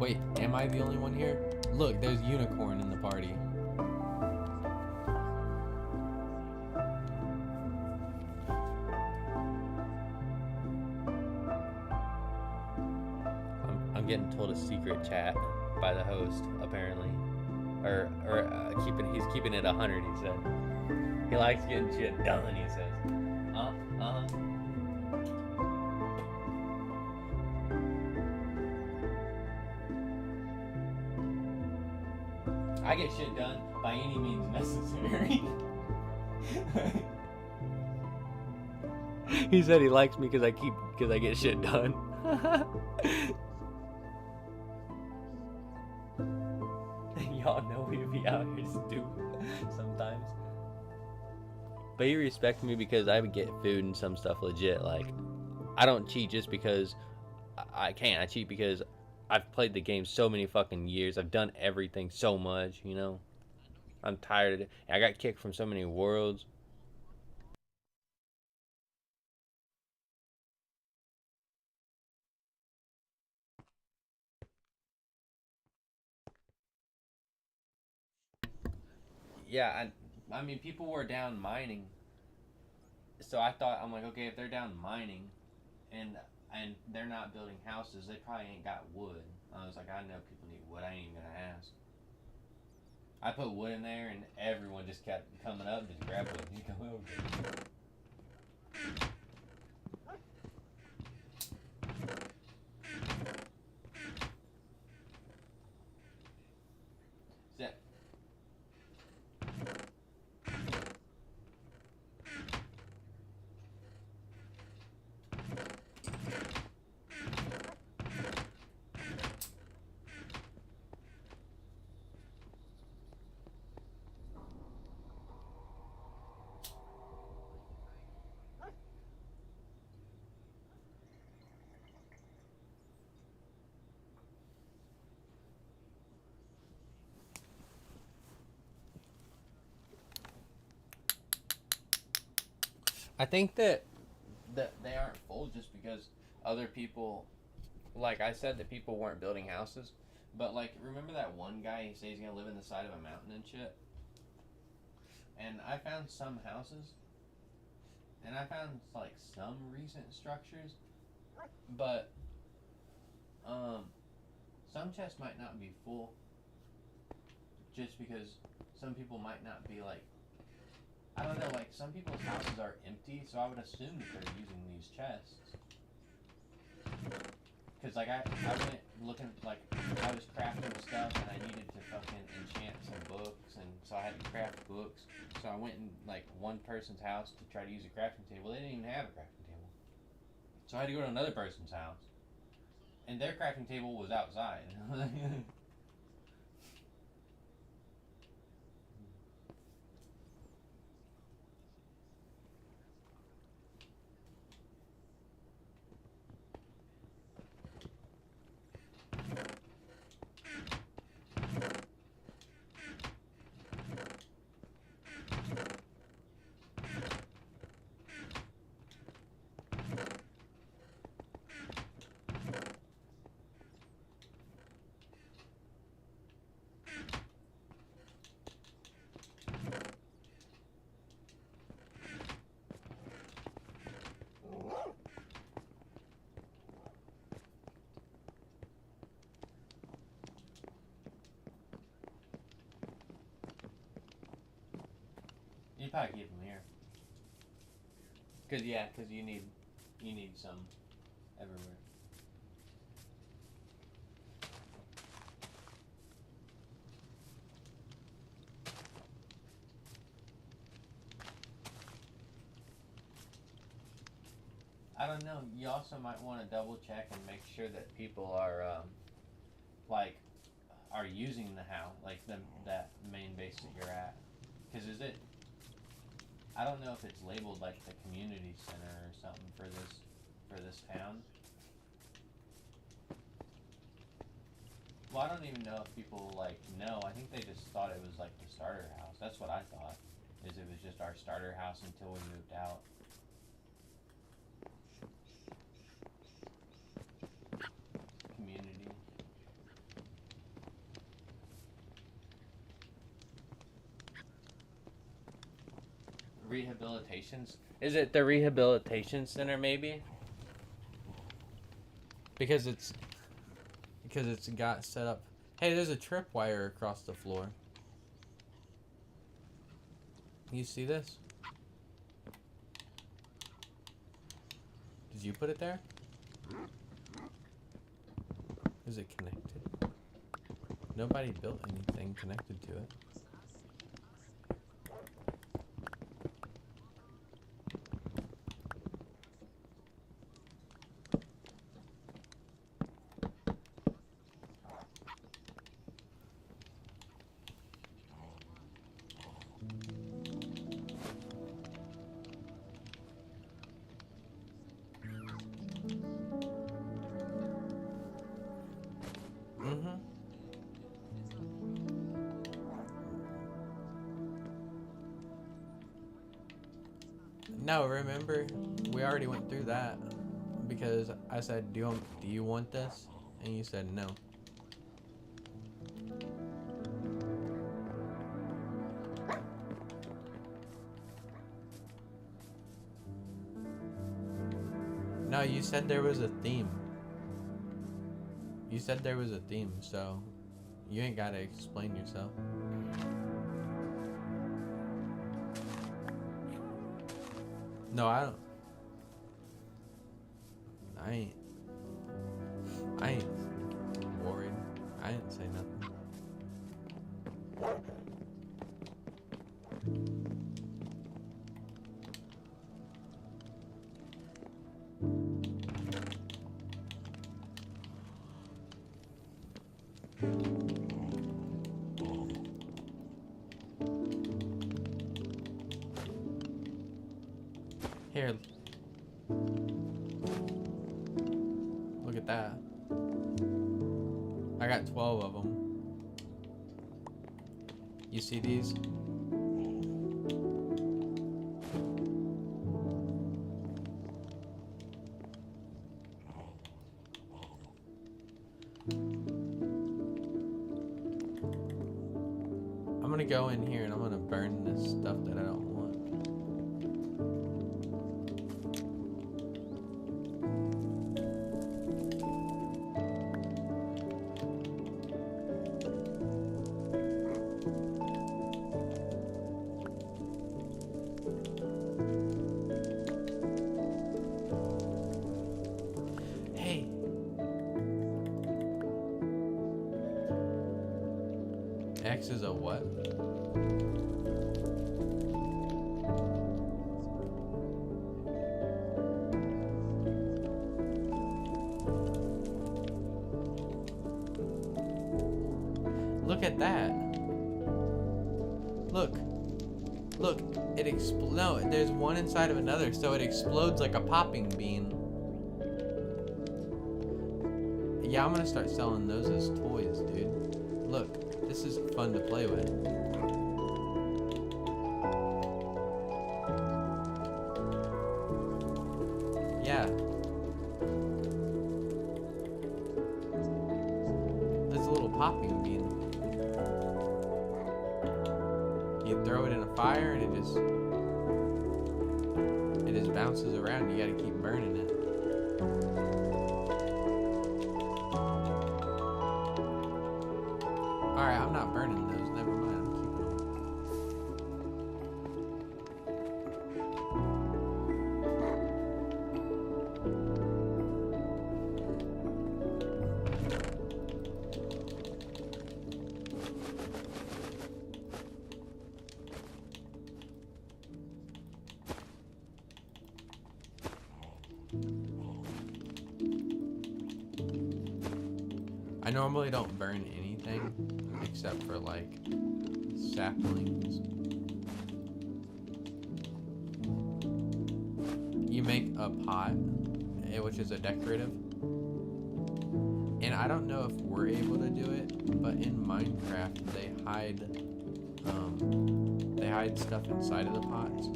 Wait, am I the only one here? Look, there's unicorn in the party. I'm getting told a secret chat by the host, apparently. He's keeping it 100, he said. He likes getting shit done, he says. Uh-huh. I get shit done by any means necessary. He said he likes me because I get shit done. Y'all know we be out here stupid sometimes. But he respects me because I would get food and some stuff legit. Like, I don't cheat just because I can't. I cheat because I've played the game so many fucking years. I've done everything so much, you know? I'm tired of it. I got kicked from so many worlds. Yeah, I mean, people were down mining. So I'm like, okay, if they're down mining and they're not building houses, they probably ain't got wood. I was like, I know people need wood. I ain't even gonna ask. I put wood in there, and everyone just kept coming up and just grab wood. You go over. That I think that they aren't full just because other people, like I said, that people weren't building houses. But like, remember that one guy? He said he's gonna live in the side of a mountain and shit. And I found some houses, and I found like some recent structures, but um, some chests might not be full, just because some people might not be like, I don't know, like some people's houses are empty, so I would assume that they're using these chests. Cause like I went looking, like I was crafting stuff and I needed to fucking enchant some books, and so I had to craft books. So I went in like one person's house to try to use a crafting table. They didn't even have a crafting table. So I had to go to another person's house, and their crafting table was outside. You probably keep them here. Cause you need some everywhere. I don't know. You also might want to double check and make sure that people are like are using the house, like that main base that you're at. Cause is it? I don't know if it's labeled like the community center or something for this town. Well, I don't even know if people like know. I think they just thought it was like the starter house. That's what I thought. Is it was just our starter house until we moved out. Community. rehabilitations. Is it the rehabilitation center maybe? Because it's got set up. Hey, there's a tripwire across the floor. You see this? Did you put it there? Is it connected? Nobody built anything connected to it. No, remember, we already went through that because I said, do you want this? And you said no. No, you said there was a theme. You said there was a theme, so you ain't gotta explain yourself. No, I ain't worried. I didn't say nothing. Here. Look at that. I got 12 of them. You see these? I'm gonna go in here and I'm gonna burn this stuff that I don't want. X is a what? Look at that. Look. Look. It explodes. No, there's one inside of another, so it explodes like a popping bean. Yeah, I'm gonna start selling those as toys, dude. Look. This is fun to play with. Yeah. There's a little popping bean. You throw it in a fire and it just bounces around. You gotta keep burning it. Alright, I'm not burning those. Never mind. I'm keeping them. I normally don't burn anything except for like saplings. You make a pot, which is a decorative, and I don't know if we're able to do it, but in Minecraft they hide stuff inside of the pots.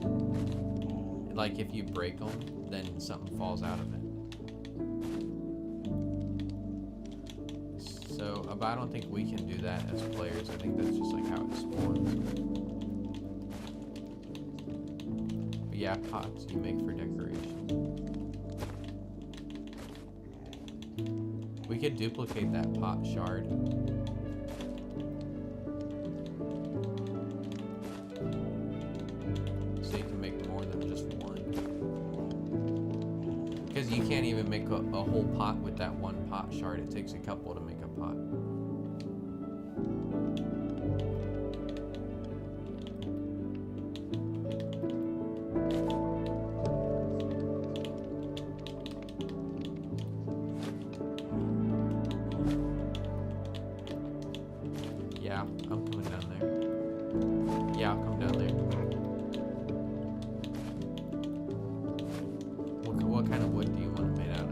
Like if you break them, then something falls out of it. So, but I don't think we can do that as players. I think that's just like how it spawns. Yeah, pots you make for decoration. We could duplicate that pot shard. So you can make more than just one. Because you can't even make a whole pot with that one pot shard. It takes a couple to make a pot. Yeah, I'm coming down there. Yeah, I'll come down there. What kind of wood do you want it made out of?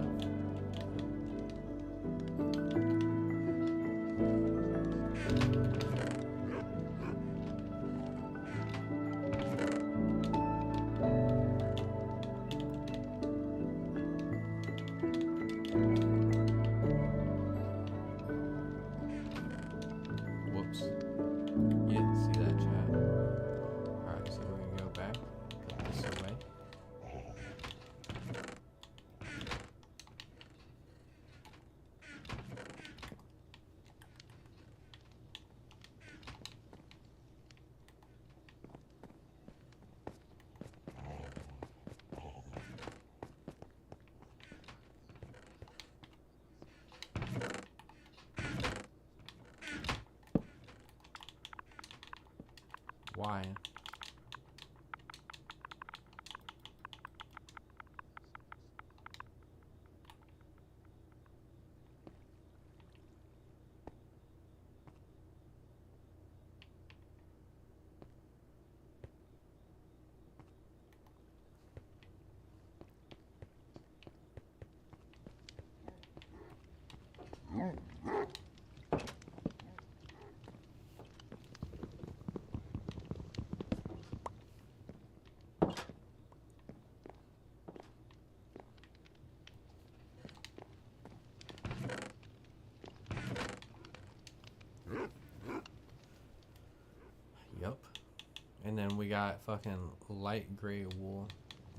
Whoops. You didn't see that, chat. Alright, so we're gonna go back, put this away. Why? Yup. And then we got fucking light gray wool.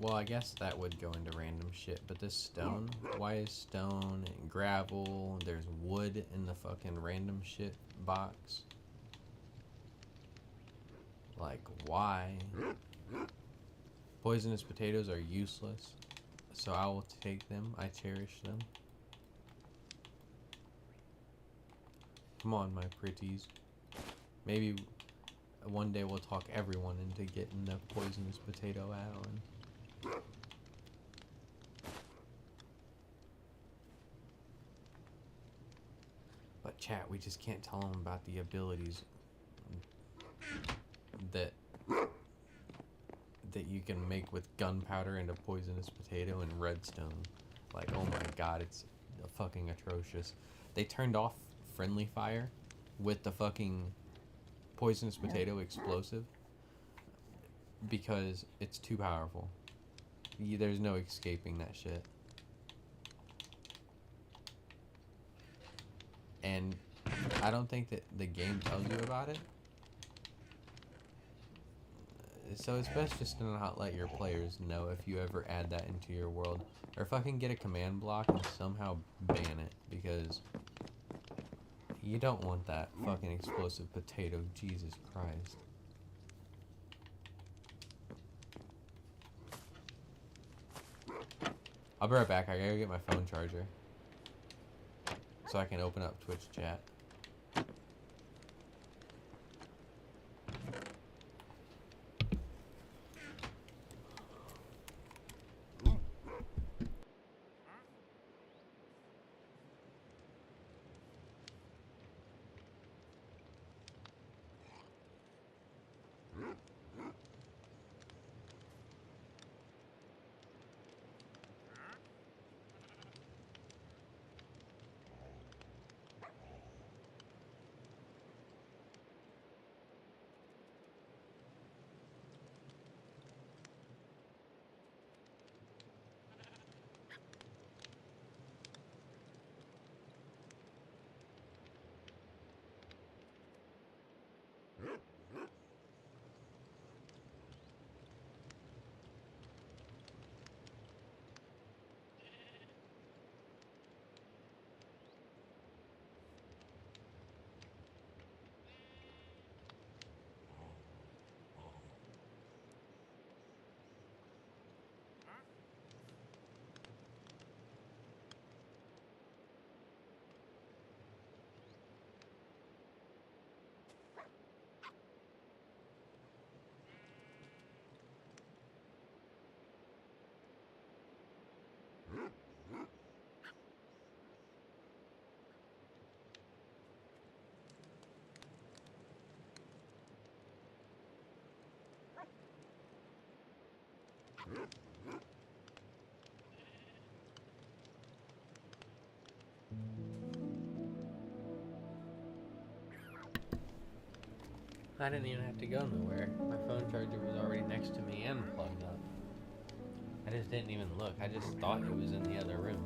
Well, I guess that would go into random shit, but this stone, why is stone and gravel? There's wood in the fucking random shit box. Like, why? Poisonous potatoes are useless, so I will take them. I cherish them. Come on, my pretties. Maybe one day we'll talk everyone into getting the poisonous potato add-on. But chat, we just can't tell them about the abilities that you can make with gunpowder and a poisonous potato and redstone. Like, oh my god, it's fucking atrocious. They turned off friendly fire with the fucking poisonous potato explosive because it's too powerful. There's no escaping that shit. And I don't think that the game tells you about it. So it's best just to not let your players know if you ever add that into your world. Or fucking get a command block and somehow ban it, because you don't want that fucking explosive potato. Jesus Christ. I'll be right back. I gotta get my phone charger so I can open up Twitch chat. I didn't even have to go nowhere. My phone charger was already next to me and plugged up. I just didn't even look. I just thought it was in the other room.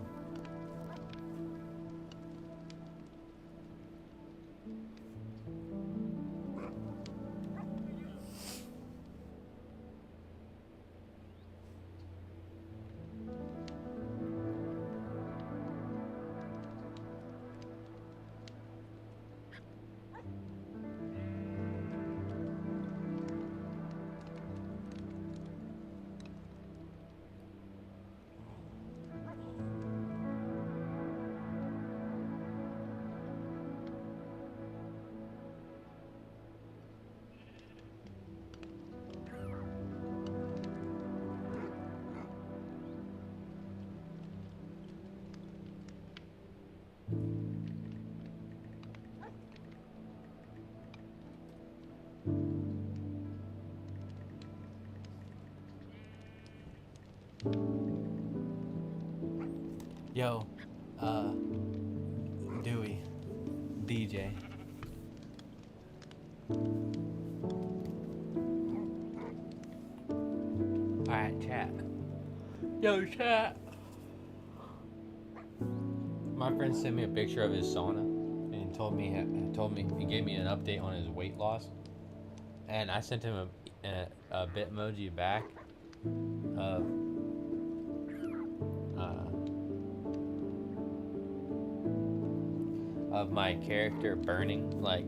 Yo, Dewey, DJ. Alright, chat. Yo, chat. My friend sent me a picture of his sauna and he gave me an update on his weight loss. And I sent him a Bitmoji back of my character burning, like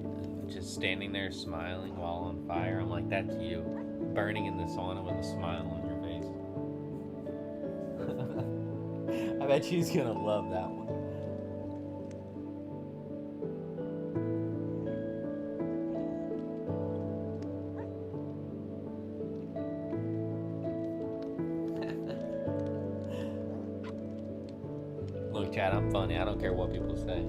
just standing there smiling while on fire. I'm like, that's you, burning in the sauna with a smile on your face. I bet she's gonna love that one. Look, Chad, I'm funny. I don't care what people say.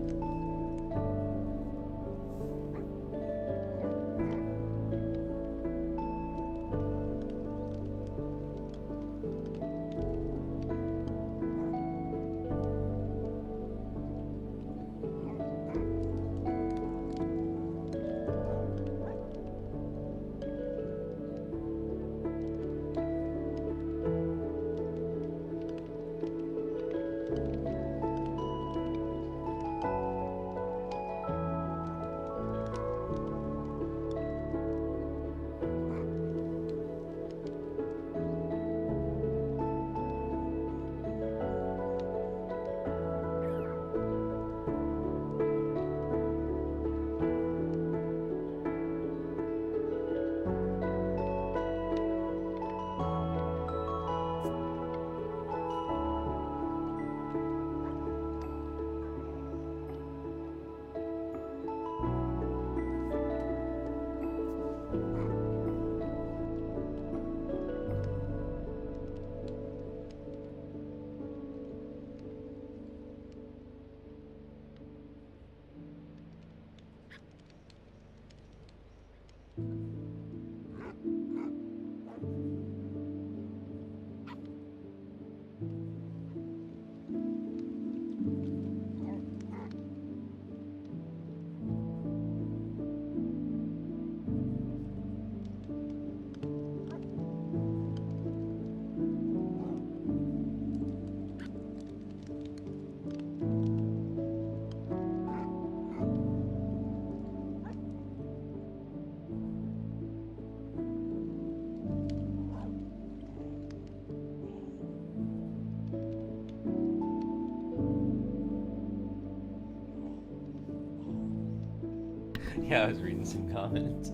Yeah, I was reading some comments.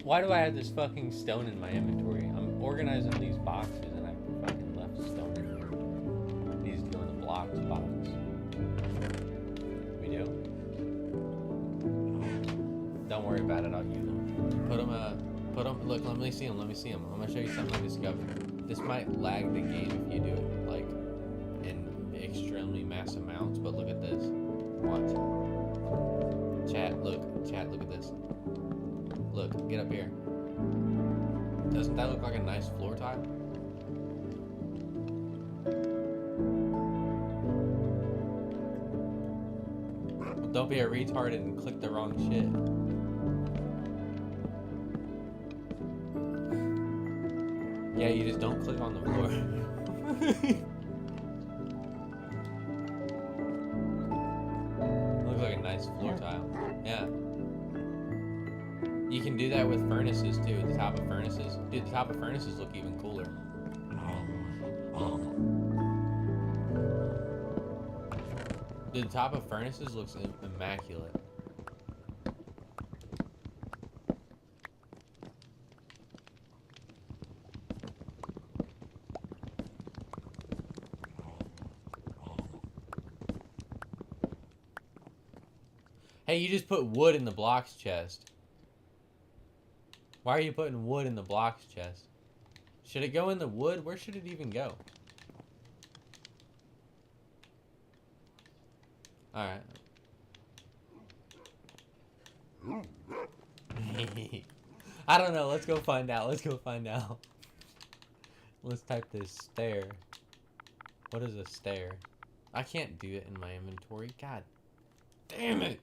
Why do I have this fucking stone in my inventory? I'm organizing these boxes and I fucking left stone in there. These go in the blocks box. We do? Don't worry about it, I'll use them. Put them, look, let me see them. I'm gonna show you something I discovered. This might lag the game if you do it, like, in extremely mass amounts, but look at this. Watch. Chat, look at this. Look, get up here. Doesn't that look like a nice floor tile? Don't be a retard and click the wrong shit. Yeah, you just don't click on the floor. Looks like a nice floor tile. Yeah. You can do that with furnaces too, the top of furnaces. Dude, the top of furnaces look even cooler. Dude, the top of furnaces looks immaculate. Hey, you just put wood in the blocks chest. Why are you putting wood in the blocks chest? Should it go in the wood? Where should it even go? Alright. I don't know. Let's go find out. Let's go find out. Let's type this stair. What is a stair? I can't do it in my inventory. God damn it.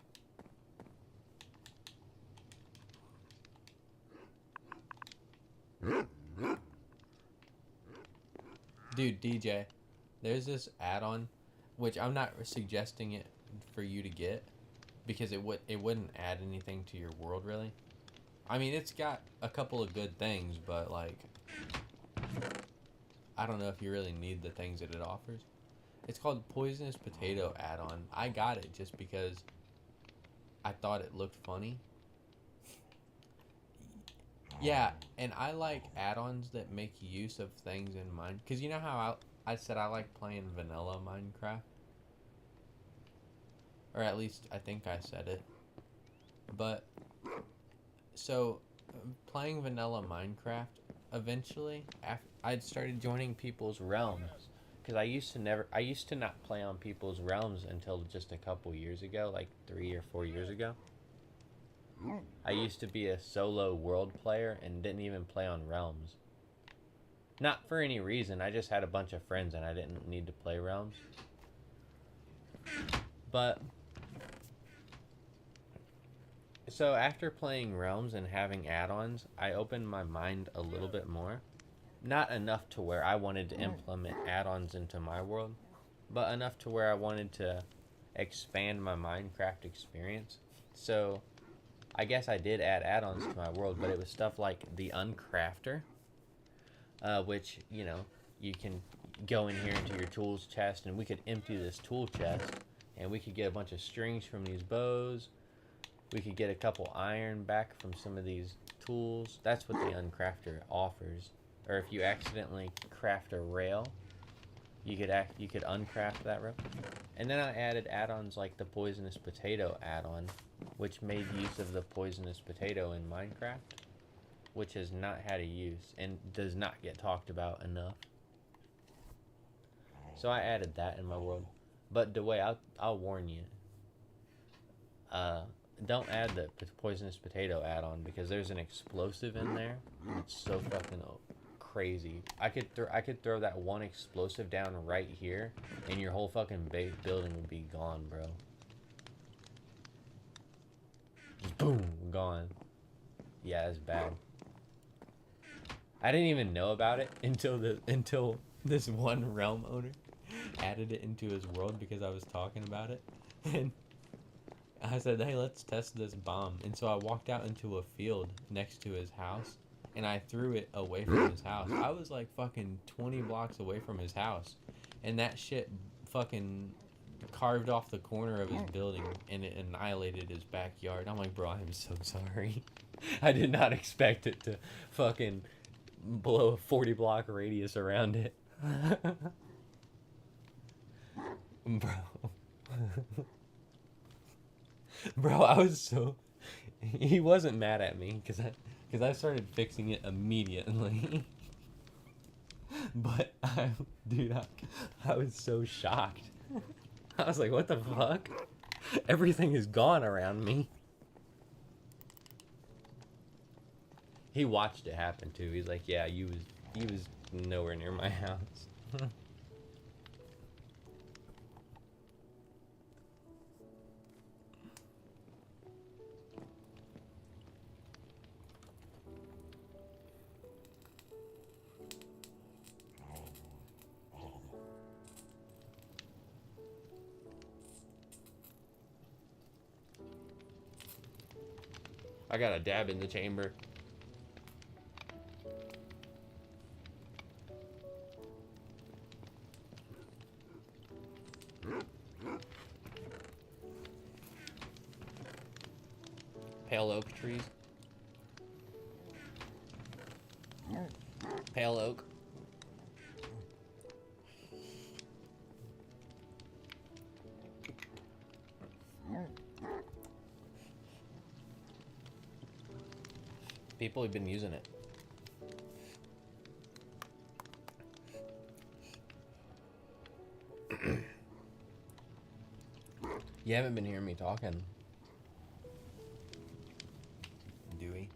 Dude, DJ, there's this add-on, which I'm not suggesting it for you to get, because it wouldn't add anything to your world, really. I mean, it's got a couple of good things, but, like, I don't know if you really need the things that it offers. It's called Poisonous Potato Add-on. I got it just because I thought it looked funny. Yeah, and I like add-ons that make use of things in mind. Because you know how I said I like playing vanilla Minecraft? Or at least I think I said it. But, so, playing vanilla Minecraft, eventually, I'd started joining people's realms. Because I used to not play on people's realms until just a couple years ago, like 3 or 4 years ago. I used to be a solo world player and didn't even play on realms. Not for any reason, I just had a bunch of friends and I didn't need to play realms. But, so after playing realms and having add-ons, I opened my mind a little bit more. Not enough to where I wanted to implement add-ons into my world, but enough to where I wanted to expand my Minecraft experience. So, I guess I did add add-ons to my world, but it was stuff like the Uncrafter, which, you know, you can go in here into your tools chest, and we could empty this tool chest, and we could get a bunch of strings from these bows. We could get a couple iron back from some of these tools. That's what the Uncrafter offers. Or if you accidentally craft a rail, you could uncraft that rail. And then I added add-ons like the Poisonous Potato add-on, which made use of the Poisonous Potato in Minecraft, which has not had a use and does not get talked about enough. So I added that in my world. But the way I'll warn you, don't add the Poisonous Potato add-on, because there's an explosive in there, and it's so fucking crazy. I could throw that one explosive down right here, and your whole fucking building would be gone, bro. Just boom, gone. Yeah, it's bad. I didn't even know about it until this one realm owner added it into his world because I was talking about it, and I said, hey, let's test this bomb. And so I walked out into a field next to his house, and I threw it away from his house. I was like fucking 20 blocks away from his house, and that shit fucking carved off the corner of his building, and it annihilated his backyard. I'm like, bro, I'm so sorry. I did not expect it to fucking blow a 40 block radius around it. Bro. Bro, I was so... He wasn't mad at me, because I started fixing it immediately. But, dude, I was so shocked. I was like, what the fuck? Everything is gone around me. He watched it happen, too. He's like, yeah, he was nowhere near my house. I got a dab in the chamber. Pale oak trees. Pale oak. People have been using it. You haven't been hearing me talking. Dewey.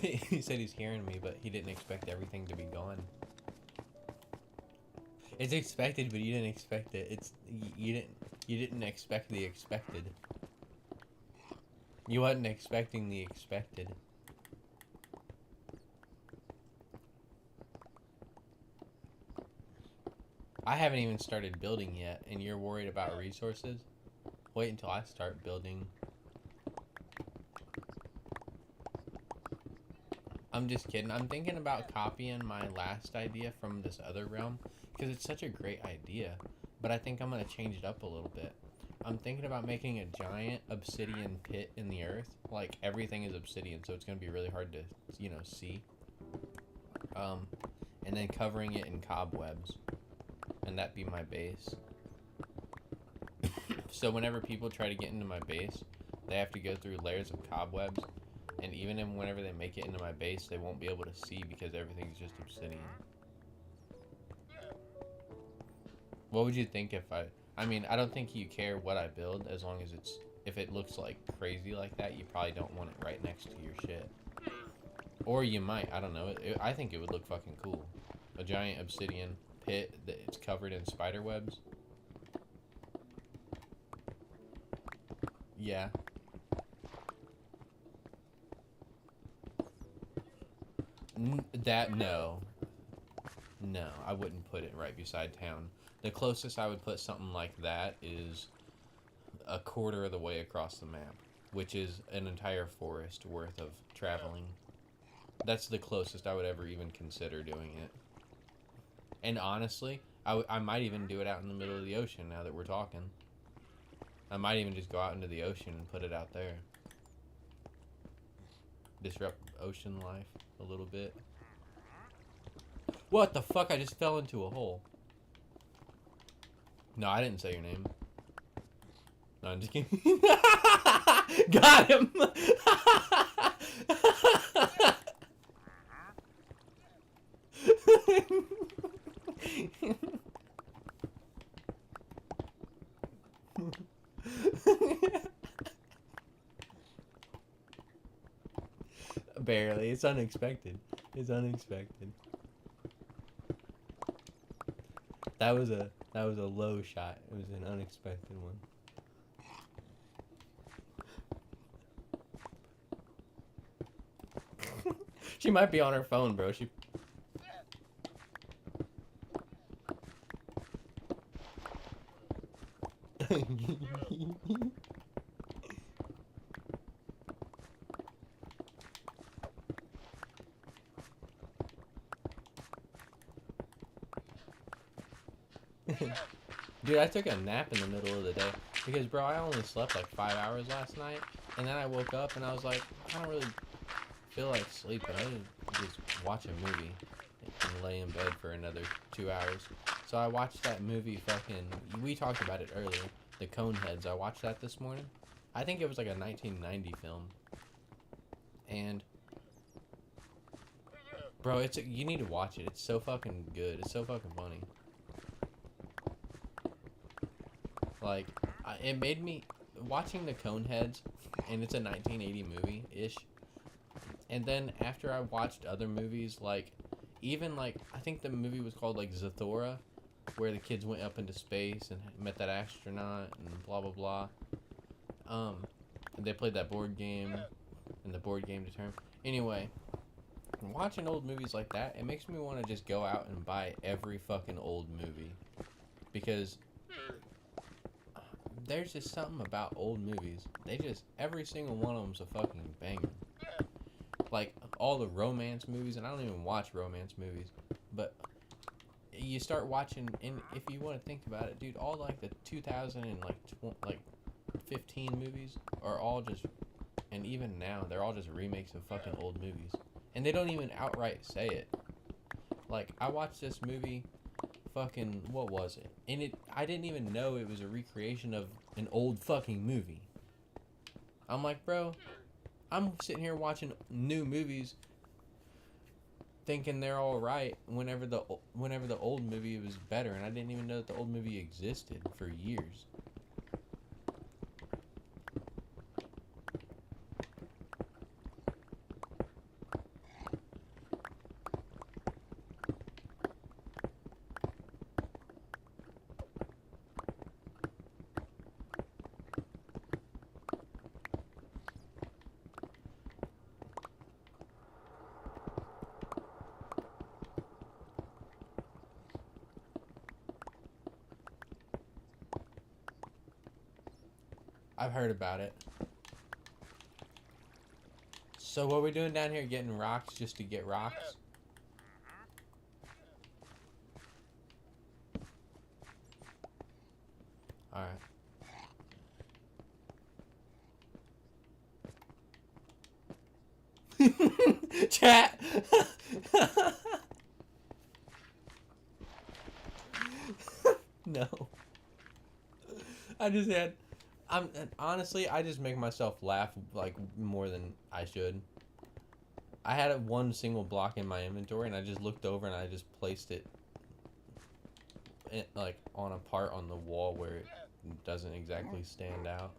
He said he's hearing me, but he didn't expect everything to be gone. It's expected, but you didn't expect it. You didn't expect the expected. You wasn't expecting the expected. I haven't even started building yet, and you're worried about resources? Wait until I start building. I'm just kidding. I'm thinking about copying my last idea from this other realm, because it's such a great idea, but I think I'm going to change it up a little bit. I'm thinking about making a giant obsidian pit in the earth. Like, everything is obsidian, so it's going to be really hard to, you know, see. And then covering it in cobwebs. And that be my base. So whenever people try to get into my base, they have to go through layers of cobwebs. And even whenever they make it into my base, they won't be able to see because everything's just obsidian. What would you think if I mean, I don't think you care what I build as long as if it looks like crazy like that, you probably don't want it right next to your shit. Or you might, I don't know. I think it would look fucking cool. A giant obsidian pit that's covered in spider webs. Yeah. No. No, I wouldn't put it right beside town. The closest I would put something like that is a quarter of the way across the map, which is an entire forest worth of traveling. That's the closest I would ever even consider doing it. And honestly, I might even do it out in the middle of the ocean now that we're talking. I might even just go out into the ocean and put it out there. Disrupt ocean life a little bit. What the fuck? I just fell into a hole. No, I didn't say your name. No, I'm just kidding. Got him! Barely. It's unexpected. It's unexpected. That was a low shot. It was an unexpected one. She might be on her phone, bro. She. Dude, I took a nap in the middle of the day because, bro, I only slept like 5 hours last night, and then I woke up and I was like, I don't really feel like sleeping. I didn't just watch a movie and lay in bed for another 2 hours. So I watched that movie we talked about it earlier, The Coneheads. I watched that this morning. I think it was like a 1990 film. And, bro, you need to watch it. It's so fucking good. It's so fucking funny. Like, it made me, watching The Coneheads, and it's a 1980 movie-ish, and then after I watched other movies, like, even, like, I think the movie was called, like, Zathura, where the kids went up into space and met that astronaut, and blah, blah, blah. And they played that board game, and the board game determined. Anyway, watching old movies like that, it makes me want to just go out and buy every fucking old movie. Because there's just something about old movies. They just, every single one of them's a fucking banger. Like, all the romance movies, and I don't even watch romance movies, but you start watching, and if you want to think about it, dude, all, like, the 2000 and, like 15 movies are all just, and even now, they're all just remakes of fucking old movies. And they don't even outright say it. Like, I watched this movie, fucking, what was it? And I didn't even know it was a recreation of an old fucking movie. I'm like, bro, I'm sitting here watching new movies thinking they're all right whenever the old movie was better, and I didn't even know that the old movie existed for years. I've heard about it. So what we're doing down here, getting rocks just to get rocks? Alright. Chat! No. I just had... honestly, I just make myself laugh, like, more than I should. I had one single block in my inventory, and I just looked over and I just placed it, like, on a part on the wall where it doesn't exactly stand out.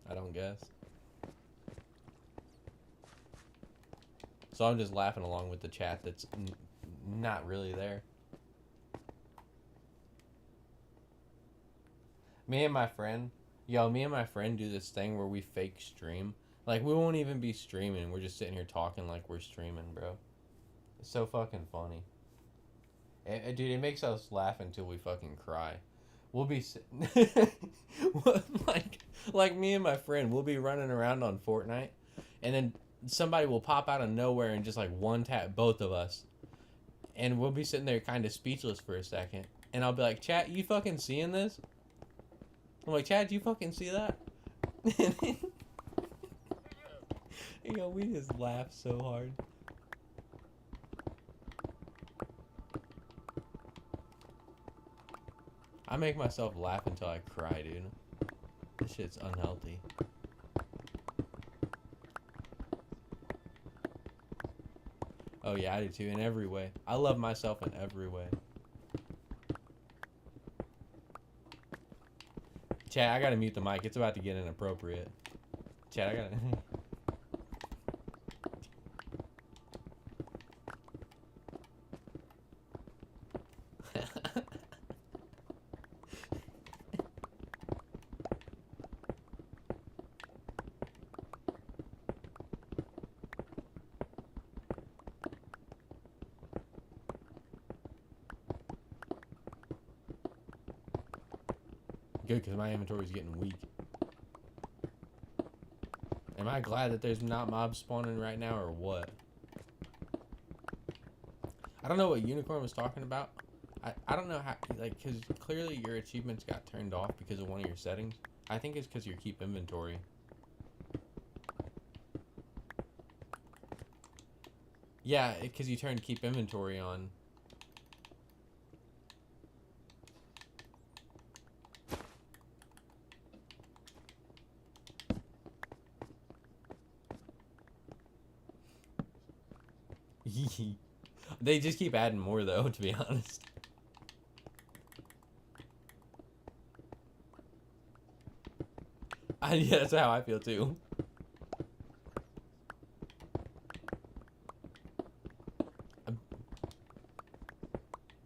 I don't guess. So I'm just laughing along with the chat that's not really there. Me and my friend do this thing where we fake stream. Like, we won't even be streaming. We're just sitting here talking like we're streaming, bro. It's so fucking funny. Dude, it makes us laugh until we fucking cry. We'll be like me and my friend, we'll be running around on Fortnite, and then somebody will pop out of nowhere and just like one tap both of us, and we'll be sitting there kind of speechless for a second, and I'll be like, "Chat, you fucking seeing this?" I'm like, "Chat, you fucking see that?" You know, we just laugh so hard. I make myself laugh until I cry, dude. This shit's unhealthy. Oh yeah, I do too, in every way. I love myself in every way. Chat, I gotta mute the mic. It's about to get inappropriate. Chat, I gotta... Good, because my inventory is getting weak. Am I glad that there's not mobs spawning right now, or what? I don't know what Unicorn was talking about. I don't know how, like, because clearly your achievements got turned off because of one of your settings. I think it's because you keep inventory. Yeah, because you turned keep inventory on. They just keep adding more, though, to be honest. Yeah, that's how I feel, too.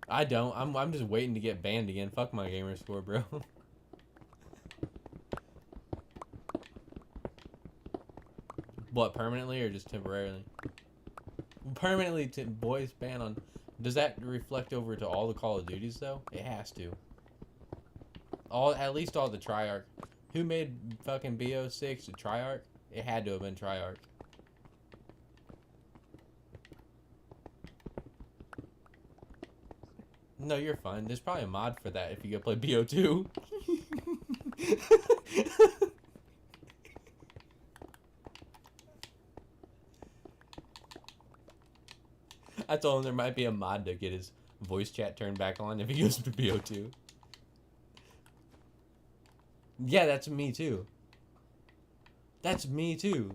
I don't. I'm just waiting to get banned again. Fuck my gamer score, bro. What, permanently or just temporarily? permanently to voice ban on. Does that reflect over to all the Call of Duties though? It has to. At least all the Triarch. Who made fucking BO6 a Triarch? It had to have been Triarch. No, you're fine. There's probably a mod for that if you go play BO2. I told him there might be a mod to get his voice chat turned back on if he goes to BO2. Yeah, that's me too. That's me too.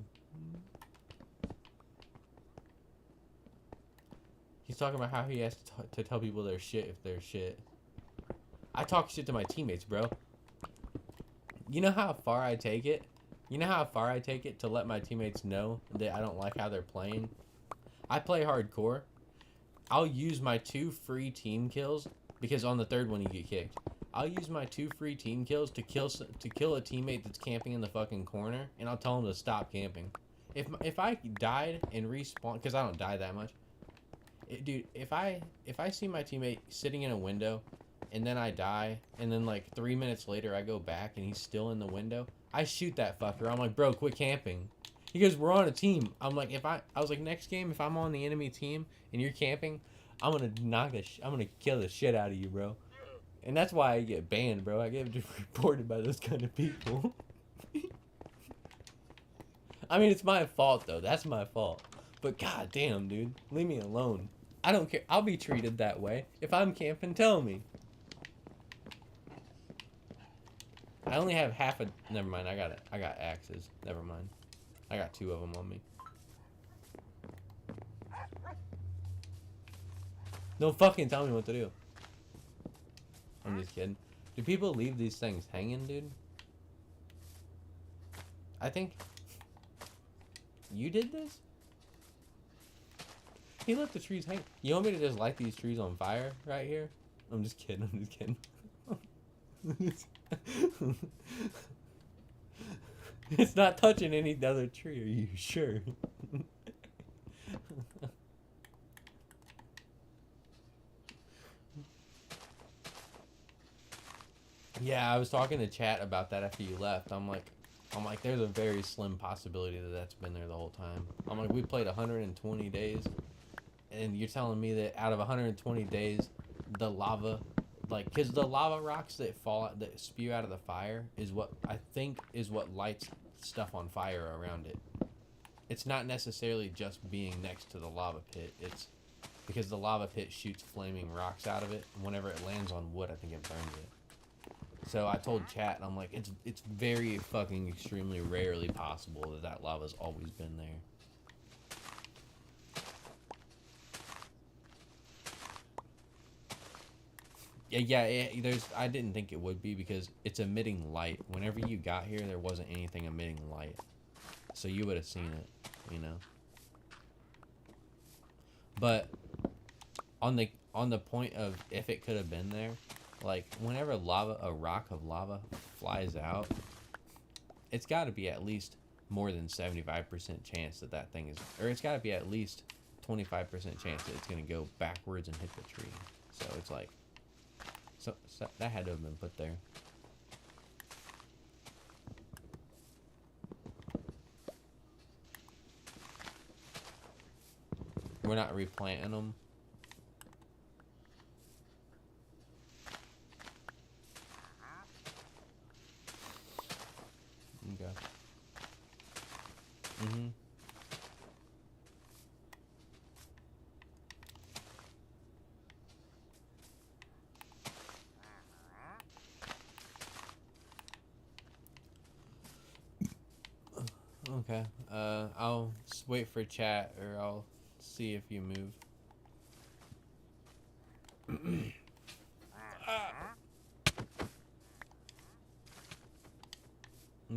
He's talking about how he has to tell people their shit if they're shit. I talk shit to my teammates, bro. You know how far I take it? You know how far I take it to let my teammates know that I don't like how they're playing? I play hardcore. I'll use my 2 free team kills because on the 3rd one you get kicked. I'll use my 2 free team kills to kill a teammate that's camping in the fucking corner, and I'll tell him to stop camping. If I died and respawn, because I don't die that much, dude. If I see my teammate sitting in a window, and then I die, and then like 3 minutes later I go back and he's still in the window, I shoot that fucker. I'm like, bro, quit camping. He goes, we're on a team. I'm like, I was like, next game, if I'm on the enemy team and you're camping, I'm gonna I'm gonna kill the shit out of you, bro. And that's why I get banned, bro. I get reported by those kind of people. I mean, it's my fault though. That's my fault. But goddamn, dude, leave me alone. I don't care. I'll be treated that way. If I'm camping, tell me. I only have half a. Never mind. I got axes. Never mind. I got 2 of them on me. Don't fucking tell me what to do. I'm just kidding. Do people leave these things hanging, dude? I think you did this? He left the trees hang. You want me to just light these trees on fire right here? I'm just kidding. I'm just kidding. It's not touching any other tree. Are you sure? Yeah, I was talking to chat about that after you left. I'm like, there's a very slim possibility that that's been there the whole time. I'm like, we played 120 days, and you're telling me that out of 120 days, the lava, like, because the lava rocks that that spew out of the fire is what I think is what lights stuff on fire around it. It's not necessarily just being next to the lava pit. It's because the lava pit shoots flaming rocks out of it, and whenever it lands on wood, I think it burns it. So I told chat, and I'm like, it's very fucking extremely rarely possible that lava's always been there. Yeah, I didn't think it would be because it's emitting light. Whenever you got here, there wasn't anything emitting light. So you would have seen it, you know. But on the point of if it could have been there, like whenever a rock of lava flies out, it's got to be at least more than 75% chance that thing is, or it's got to be at least 25% chance that it's going to go backwards and hit the tree. So it's like, so that had to have been put there. We're not replanting them. Okay. Mm-hmm. Okay. I'll wait for chat, or I'll see if you move.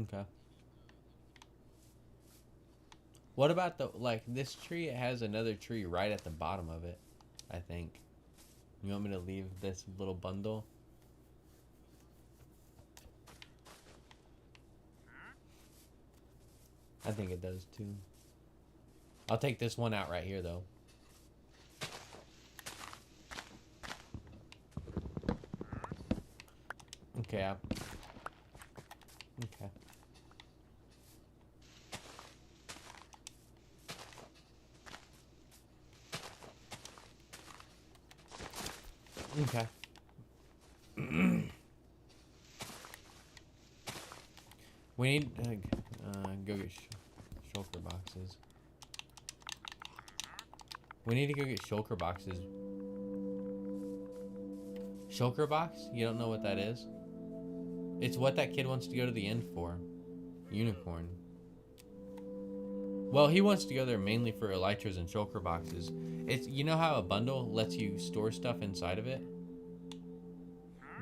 Okay. What about this tree? It has another tree right at the bottom of it, I think. You want me to leave this little bundle? I think it does too. I'll take this one out right here though. Okay, okay. Okay. We need to go get shulker boxes. We need to go get shulker boxes. Shulker box? You don't know what that is? It's what that kid wants to go to the end for. Unicorn. Well, he wants to go there mainly for elytras and shulker boxes. It's, you know how a bundle lets you store stuff inside of it?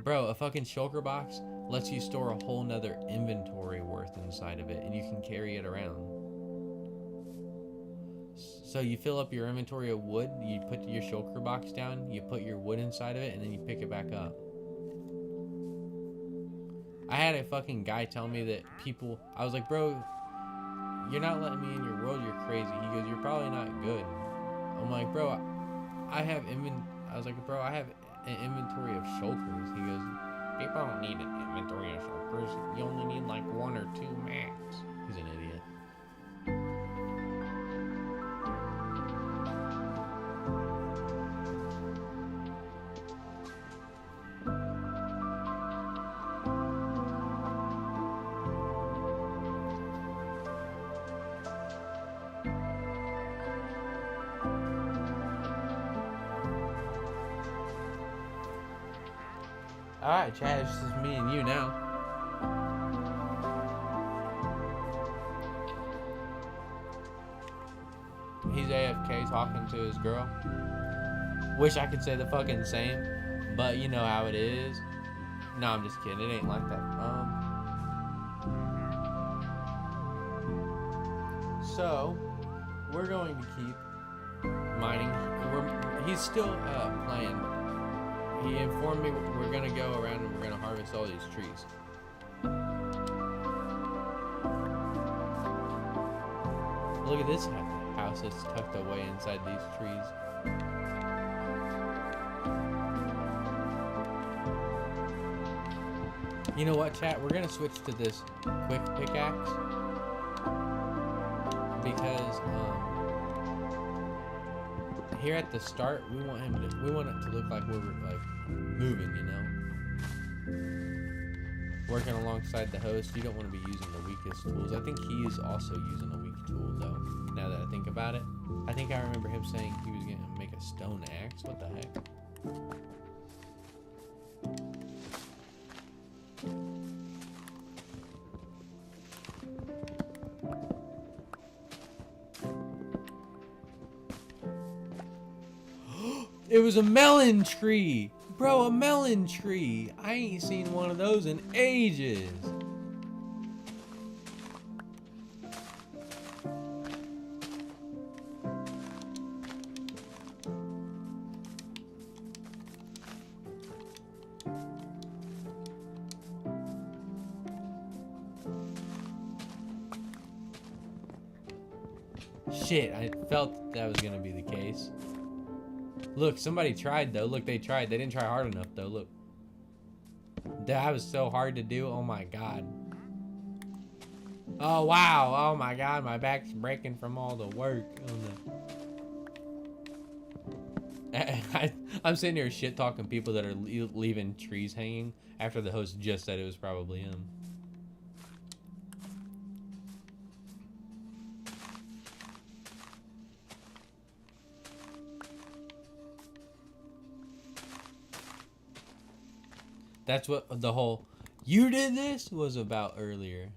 Bro, a fucking shulker box lets you store a whole nother inventory worth inside of it, and you can carry it around. So you fill up your inventory of wood, you put your shulker box down, you put your wood inside of it, and then you pick it back up. I had a fucking guy tell me that people, I was like, bro, you're not letting me in your world, you're crazy. He goes, you're probably not good. I'm like, bro, I have I was like, bro, I have an inventory of shulkers. He goes, people don't need an inventory of shulkers. You only need like 1 or 2 max. He's an idiot. Alright, Chad, it's just me and you now. He's AFK talking to his girl. Wish I could say the fucking same, but you know how it is. No, I'm just kidding. It ain't like that. So, we're going to keep mining. He's still playing. He informed me we're gonna go around and we're gonna harvest all these trees. Look at this house that's tucked away inside these trees. You know what, chat? We're gonna switch to this quick pickaxe because here at the start we want it to look like we're like moving, you know, working alongside the host. You don't want to be using the weakest tools. I think he is also using a weak tool though, now that I think about it. I think I remember him saying he was gonna make a stone axe. What the heck? It was a melon tree! Bro, a melon tree! I ain't seen one of those in ages! Shit, I felt that was gonna be the case. Look, somebody tried though. Look, they tried. They didn't try hard enough though. Look. That was so hard to do. Oh my god. Oh wow. Oh my god. My back's breaking from all the work. I'm sitting here shit talking people that are leaving trees hanging after the host just said it was probably him. That's what the whole "you did this" was about earlier.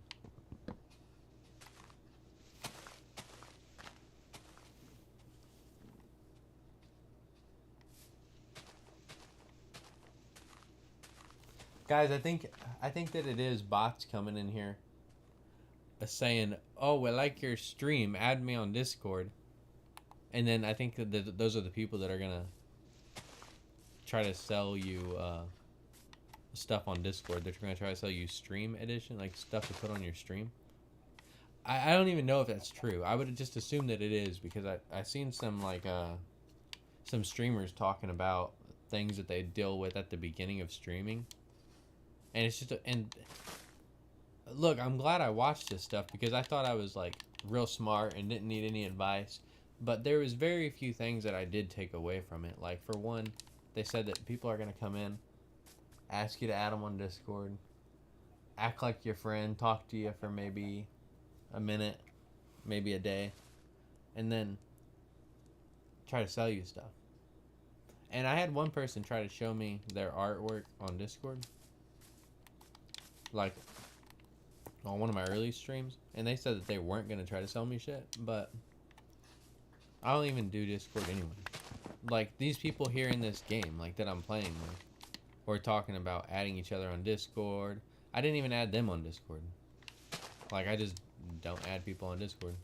Guys, I think that it is bots coming in here saying, "Oh, we like your stream. Add me on Discord." And then I think that those are the people that are gonna try to sell you stuff on Discord. They're gonna try to sell you stream edition, like stuff to put on your stream. I don't even know if that's true. I would just assume that it is because I seen some like some streamers talking about things that they deal with at the beginning of streaming. And it's just and look, I'm glad I watched this stuff because I thought I was like real smart and didn't need any advice. But there was very few things that I did take away from it. Like for one, they said that people are gonna come in, ask you to add them on Discord, act like your friend, talk to you for maybe a minute, maybe a day, and then try to sell you stuff. And I had one person try to show me their artwork on Discord, like on one of my early streams, and they said that they weren't gonna try to sell me shit, but I don't even do Discord anyway. Like these people here in this game, like that I'm playing with, we're talking about adding each other on Discord. I didn't even add them on Discord. Like I just don't add people on Discord.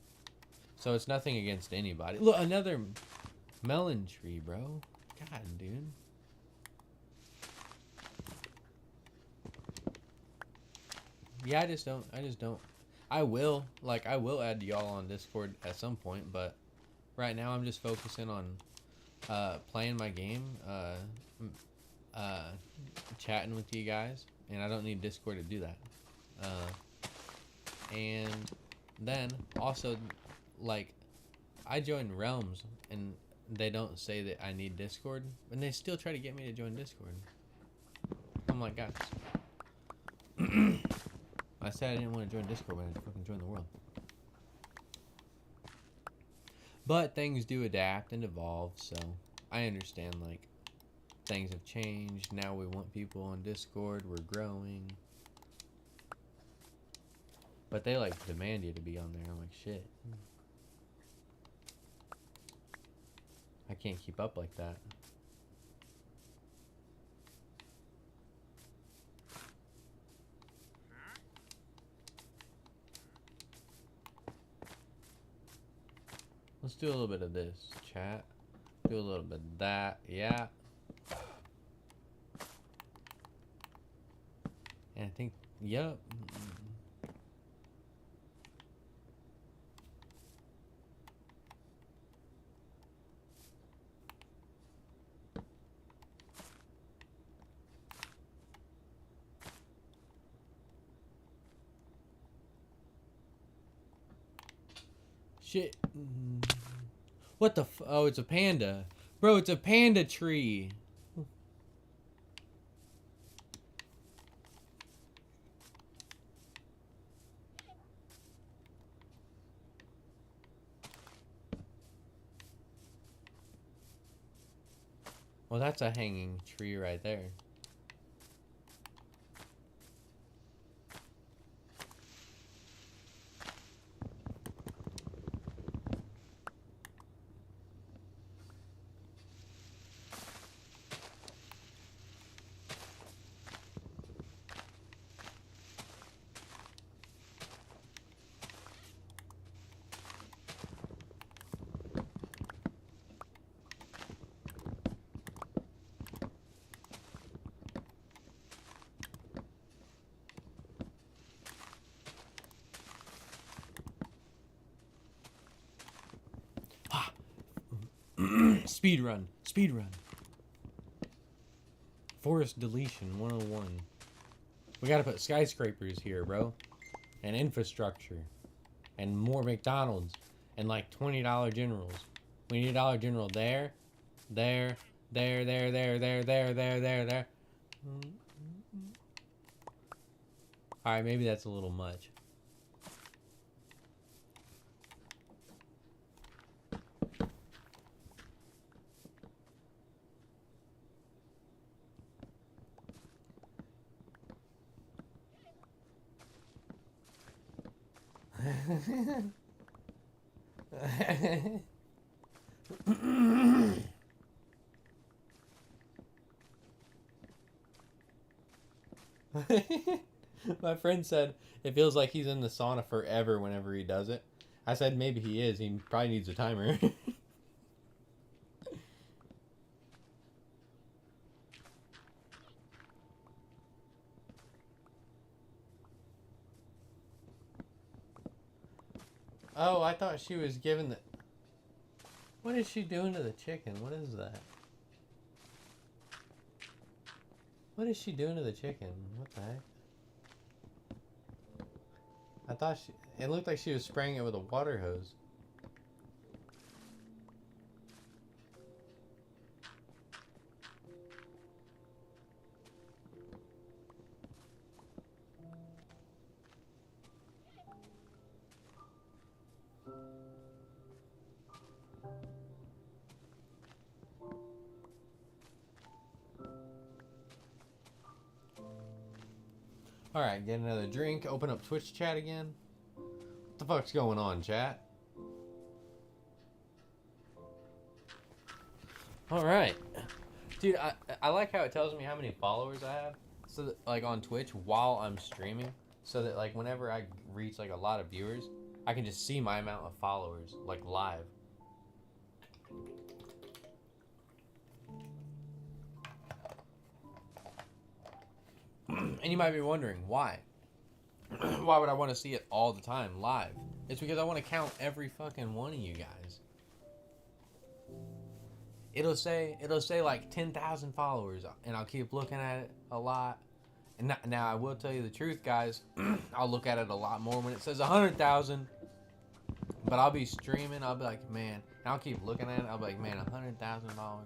So it's nothing against anybody. Look, another melon tree, bro. God, dude. Yeah, I just don't. I will add y'all on Discord at some point, but right now I'm just focusing on playing my game, chatting with you guys, and I don't need Discord to do that. And then also, like, I joined Realms, and they don't say that I need Discord, and they still try to get me to join Discord. I'm like, guys, I said I didn't want to join Discord, but I fucking joined the world. But things do adapt and evolve, so I understand, like, things have changed. Now we want people on Discord. We're growing. But they, like, demand you to be on there. I'm like, shit. I can't keep up like that. Let's do a little bit of this, chat. Do a little bit of that, yeah. And I think, yep. Shit. What the oh, it's a panda. Bro, it's a panda tree. Well, that's a hanging tree right there. Speed run. Speed run. Forest deletion 101. We gotta put skyscrapers here, bro. And infrastructure. And more McDonald's. And like $20 generals. We need a Dollar General there. There. There. Alright, maybe that's a little much. My friend said it feels like he's in the sauna forever whenever he does it. I said maybe he is. He probably needs a timer. Oh, I thought she was giving the... What is she doing to the chicken? What is that? What is she doing to the chicken? What the heck? I thought she... It looked like she was spraying it with a water hose. Alright, get another drink. Open up Twitch chat again. What the fuck's going on, chat? Alright. Dude, I like how it tells me how many followers I have. So that, like, on Twitch while I'm streaming. So that, like, whenever I reach, like, a lot of viewers, I can just see my amount of followers, like, live. And you might be wondering, why? Why would I want to see it all the time live? It's because I want to count every fucking one of you guys. It'll say like 10,000 followers, and I'll keep looking at it a lot. And now I will tell you the truth, guys. I'll look at it a lot more when it says 100,000. But I'll be streaming. I'll be like, man. And I'll keep looking at it. I'll be like, man, $100,000. I'll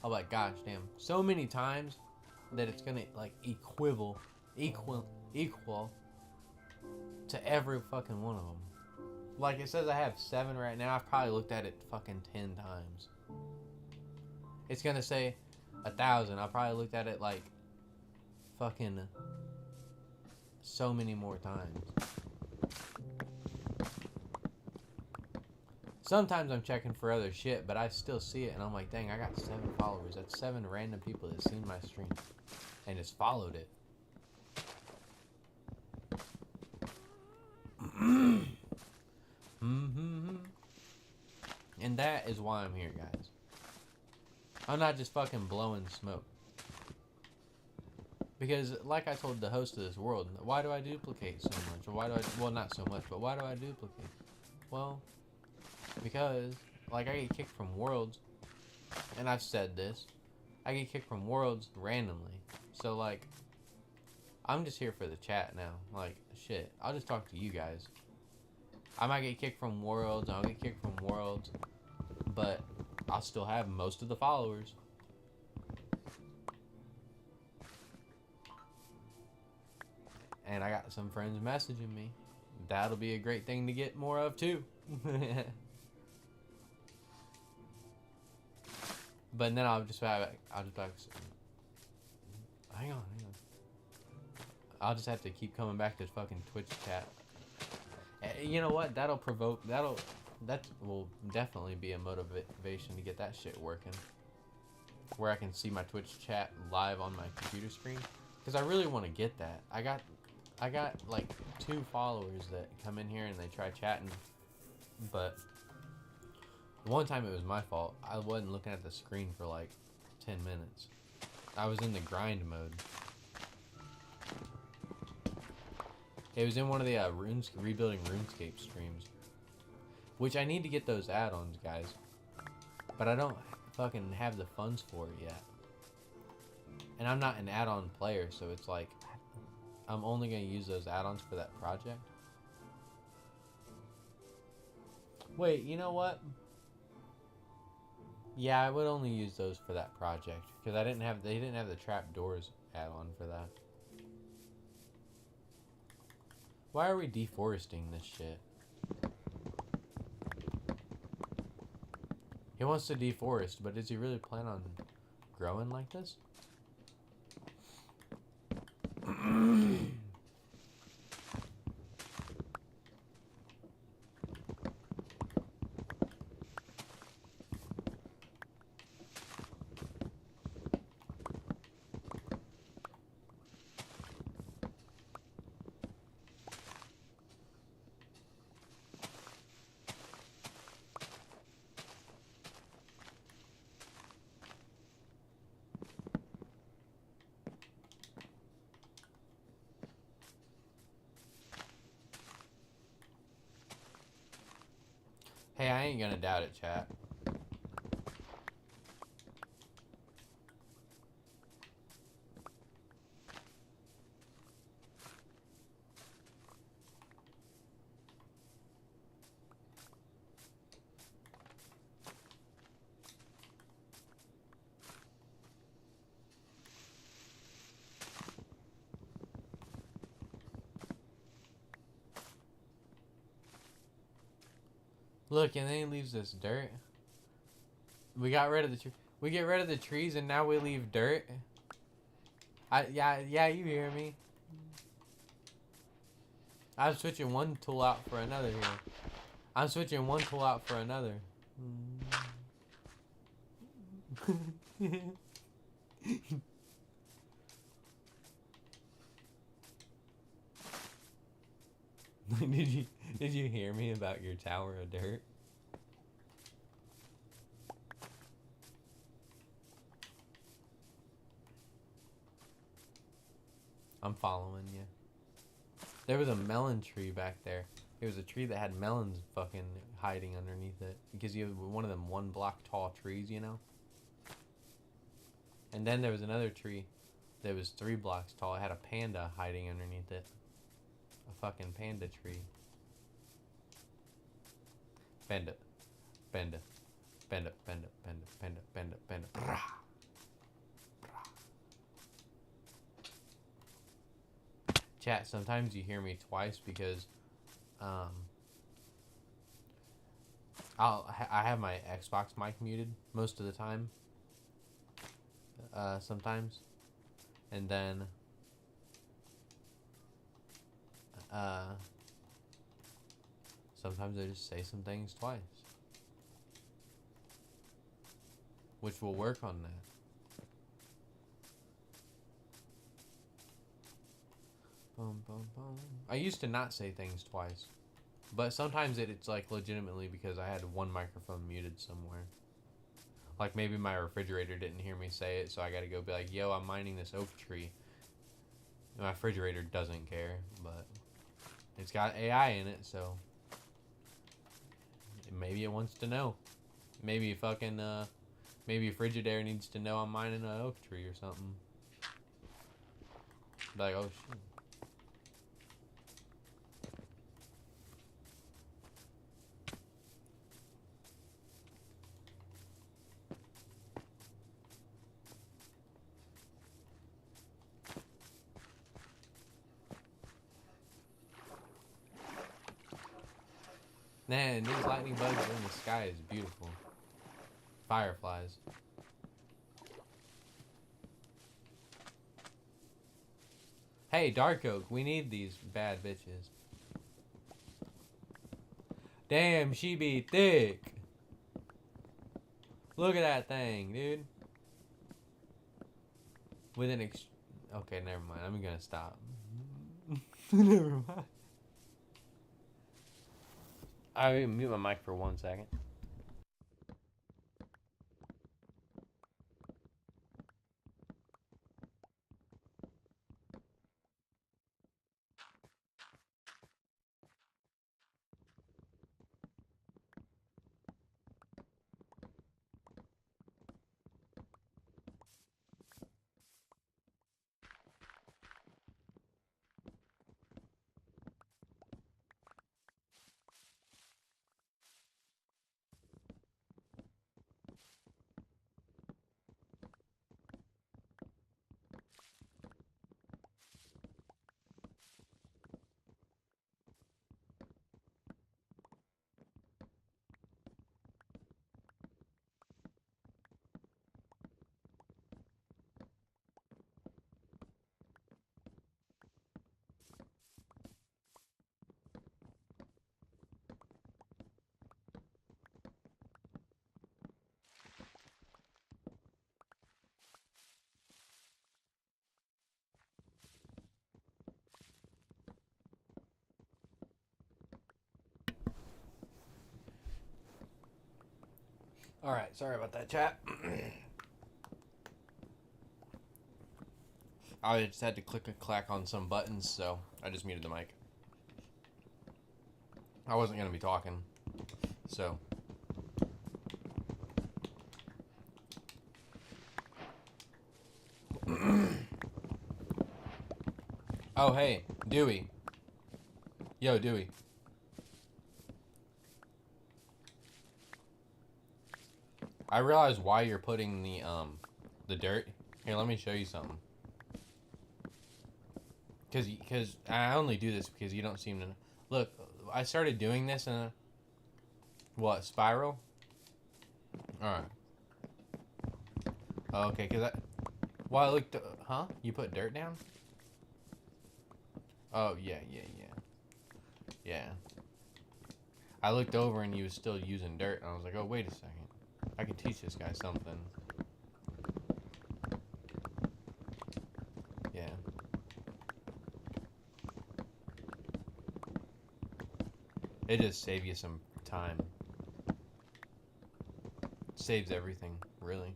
be like, gosh, damn. So many times that it's gonna like equal to every fucking one of them. Like it says I have 7 right now. I've probably looked at it fucking 10 times. It's gonna say 1,000. I probably looked at it like fucking so many more times. Sometimes I'm checking for other shit, but I still see it and I'm like, dang, I got 7 followers. That's 7 random people that seen my stream and just followed it. And that is why I'm here, guys. I'm not just fucking blowing smoke. Because, like I told the host of this world, why do I duplicate so much? Or why do I... Well, not so much, but why do I duplicate? Well, because, like, I get kicked from worlds. And I've said this. I get kicked from worlds randomly. So, like, I'm just here for the chat now. Like, shit. I'll just talk to you guys. I might get kicked from worlds. I'll get kicked from worlds. But I'll still have most of the followers. And I got some friends messaging me. That'll be a great thing to get more of too. But then I'll just be like, hang on. I'll just have to keep coming back to fucking Twitch chat. You know what? That will definitely be a motivation to get that shit working. Where I can see my Twitch chat live on my computer screen. Because I really want to get that. I got like 2 followers that come in here and they try chatting. But one time it was my fault. I wasn't looking at the screen for like 10 minutes. I was in the grind mode. It was in one of the rebuilding RuneScape streams. Which I need to get those add-ons, guys. But I don't fucking have the funds for it yet. And I'm not an add-on player, so it's like I'm only going to use those add-ons for that project. Wait, you know what? Yeah, I would only use those for that project because they didn't have the trapdoors add-on for that. Why are we deforesting this shit? He wants to deforest, but does he really plan on growing like this? Hey, I ain't gonna doubt it, chat. Look, and then he leaves this dirt. We got rid of the tree. We get rid of the trees, and now we leave dirt. Yeah, you hear me. I'm switching one tool out for another here. I'm switching one tool out for another. did you hear me about your tower of dirt? I'm following you. There was a melon tree back there. It was a tree that had melons fucking hiding underneath it. Because you have one of them 1 block tall trees, you know? And then there was another tree that was 3 blocks tall. It had a panda hiding underneath it. A fucking panda tree. Bend it. Bend it. Bend it. Bend it. Bend it. Bend it. Bend it. Bend it. Bend it. Chat, sometimes you hear me twice because I have my Xbox mic muted most of the time. Sometimes. And then sometimes I just say some things twice. Which will work on that. Boom, boom, boom. I used to not say things twice. But sometimes it's like legitimately because I had one microphone muted somewhere. Like maybe my refrigerator didn't hear me say it, so I gotta go be like, yo, I'm mining this oak tree. And my refrigerator doesn't care, but it's got AI in it, so maybe it wants to know. Maybe fucking, maybe Frigidaire needs to know I'm mining an oak tree or something. Like, oh shit. Man, these lightning bugs in the sky is beautiful. Fireflies. Hey, Dark Oak, we need these bad bitches. Damn, she be thick. Look at that thing, dude. With an okay, never mind. I'm gonna stop. Never mind. I mute my mic for 1 second. Alright, sorry about that, chat. I just had to click and clack on some buttons, so I just muted the mic. I wasn't going to be talking, so. Oh, hey, Dewey. Yo, Dewey. I realize why you're putting the dirt. Here, let me show you something. Because I only do this because you don't seem to... Look, I started doing this and... What, spiral? Alright. Oh, okay, because I... Well, I looked... Huh? You put dirt down? Oh, yeah. Yeah. I looked over and he was still using dirt, and I was like, oh, wait a second. I can teach this guy something. Yeah. It just saves you some time. Saves everything, really.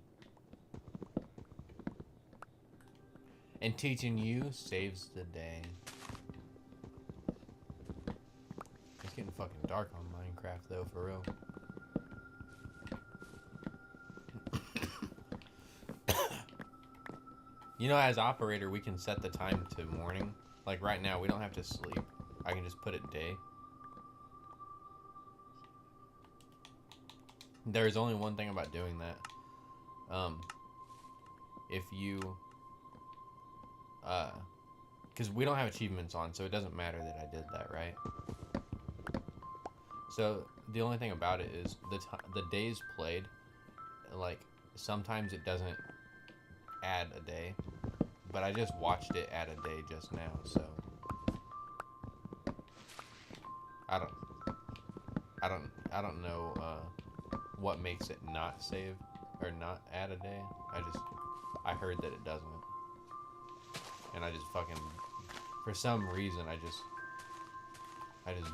And teaching you saves the day. It's getting fucking dark on Minecraft, though, for real. You know, as operator, we can set the time to morning. Like right now, we don't have to sleep. I can just put it day. There's only one thing about doing that. If you... because we don't have achievements on, so it doesn't matter that I did that, right? So the only thing about it is the days played, like sometimes it doesn't add a day, but I just watched it add a day just now, so I don't know what makes it not save or not add a day. I heard that it doesn't, and I just fucking, for some reason I just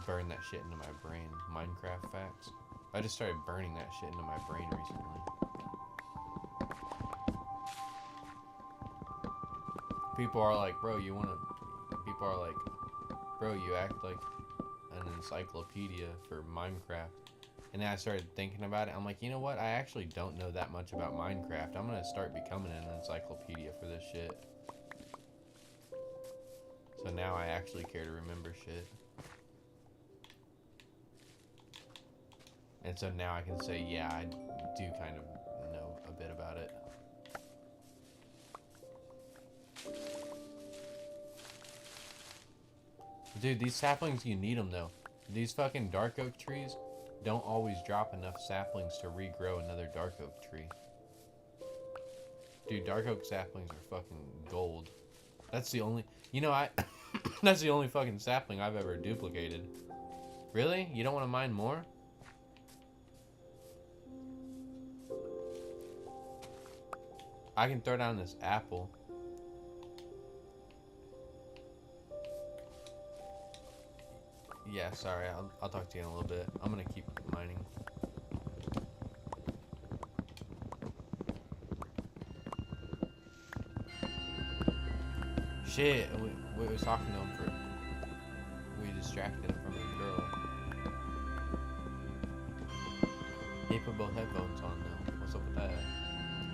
burned that shit into my brain. Minecraft facts. I just started burning that shit into my brain recently. People are like, bro, you act like an encyclopedia for Minecraft. And then I started thinking about it. I'm like, you know what? I actually don't know that much about Minecraft. I'm gonna start becoming an encyclopedia for this shit. So now I actually care to remember shit. And so now I can say, yeah, I do kind of know a bit about it. Dude, these saplings, you need them though. These fucking dark oak trees don't always drop enough saplings to regrow another dark oak tree. Dude, dark oak saplings are fucking gold. That's the only... You know, that's the only fucking sapling I've ever duplicated. Really? You don't want to mine more? I can throw down this apple. Yeah, sorry. I'll talk to you in a little bit. I'm gonna keep mining. Shit, we was talking to him for... We distracted him from his girl. He put both headphones on though. What's up with that?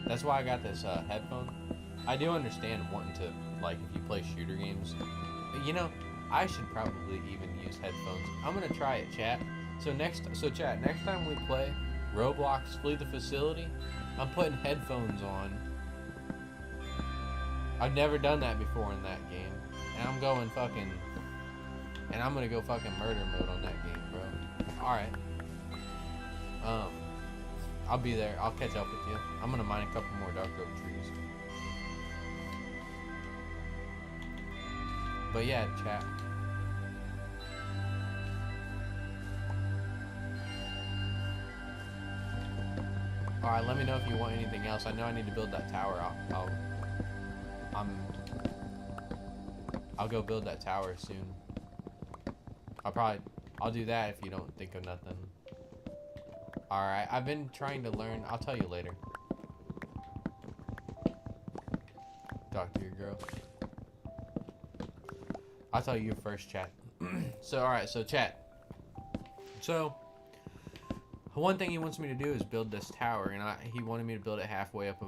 That's why I got this headphone. I do understand wanting to, like, if you play shooter games. You know, I should probably even use headphones. I'm gonna try it, chat. So chat, next time we play Roblox Flee the Facility, I'm putting headphones on. I've never done that before in that game. And I'm gonna go fucking murder mode on that game, bro. Alright. I'll be there. I'll catch up with you. I'm gonna mine a couple more dark oak trees. But yeah, chat. Alright, let me know if you want anything else. I know I need to build that tower. I'll go build that tower soon. I'll do that if you don't think of nothing. Alright, I've been trying to learn. I'll tell you later. Talk to your girl. I'll tell you first, chat. Alright, so chat. So, one thing he wants me to do is build this tower, and he wanted me to build it halfway up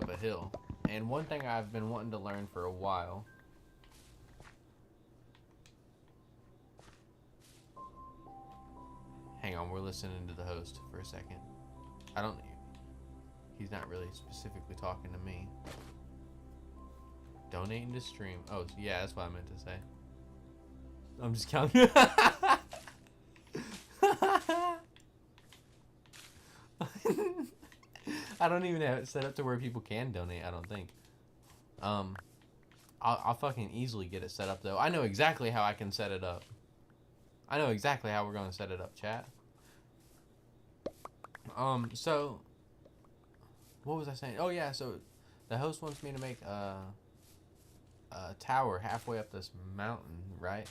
a hill. And one thing I've been wanting to learn for a while. Hang on, we're listening to the host for a second. He's not really specifically talking to me. Donating to stream. Oh, yeah, that's what I meant to say. I'm just counting. I don't even have it set up to where people can donate. I don't think. Um, I'll fucking easily get it set up though. I know exactly how I can set it up. I know exactly how we're going to set it up, chat. So what was I saying? Oh yeah, so the host wants me to make a tower halfway up this mountain, right?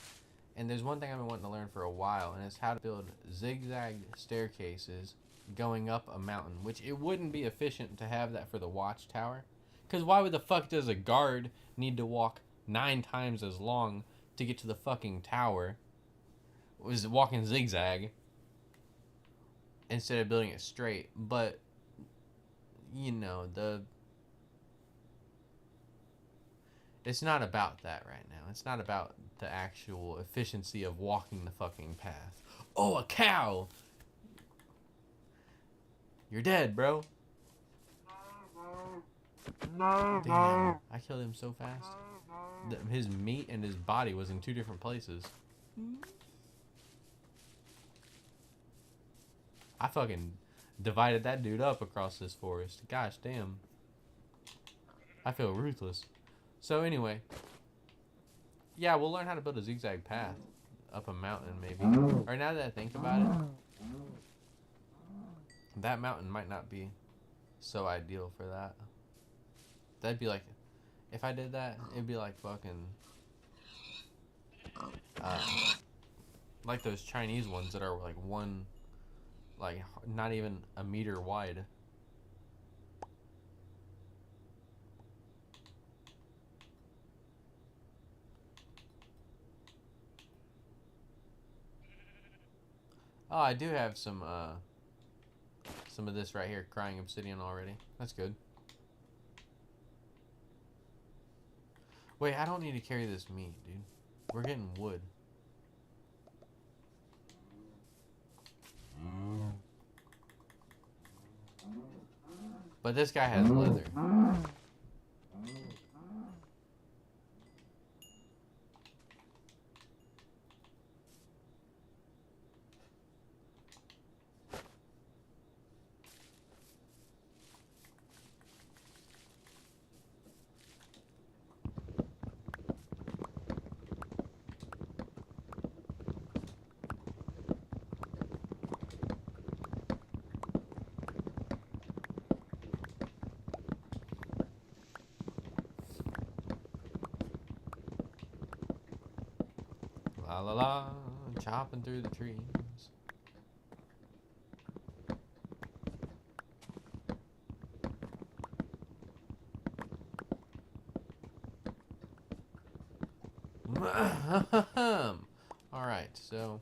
And there's one thing I've been wanting to learn for a while, and it's how to build zigzag staircases going up a mountain, which it wouldn't be efficient to have that for the watchtower. Because why would the fuck does a guard need to walk 9 times as long to get to the fucking tower? Was walking zigzag instead of building it straight? But, you know, it's not about that right now. It's not about the actual efficiency of walking the fucking path. Oh, a cow! You're dead, bro. Damn, I killed him so fast. His meat and his body was in 2 different places. I fucking divided that dude up across this forest. Gosh damn. I feel ruthless. So anyway. Yeah, we'll learn how to build a zigzag path up a mountain maybe. Or now that I think about it, that mountain might not be so ideal for that. That'd be like, if I did that, it'd be like fucking, like those Chinese ones that are like one, like not even a meter wide. Oh, I do have some of this right here, crying obsidian already. That's good. Wait, I don't need to carry this meat, dude. We're getting wood. But this guy has leather. La la la, chopping through the trees. Alright, so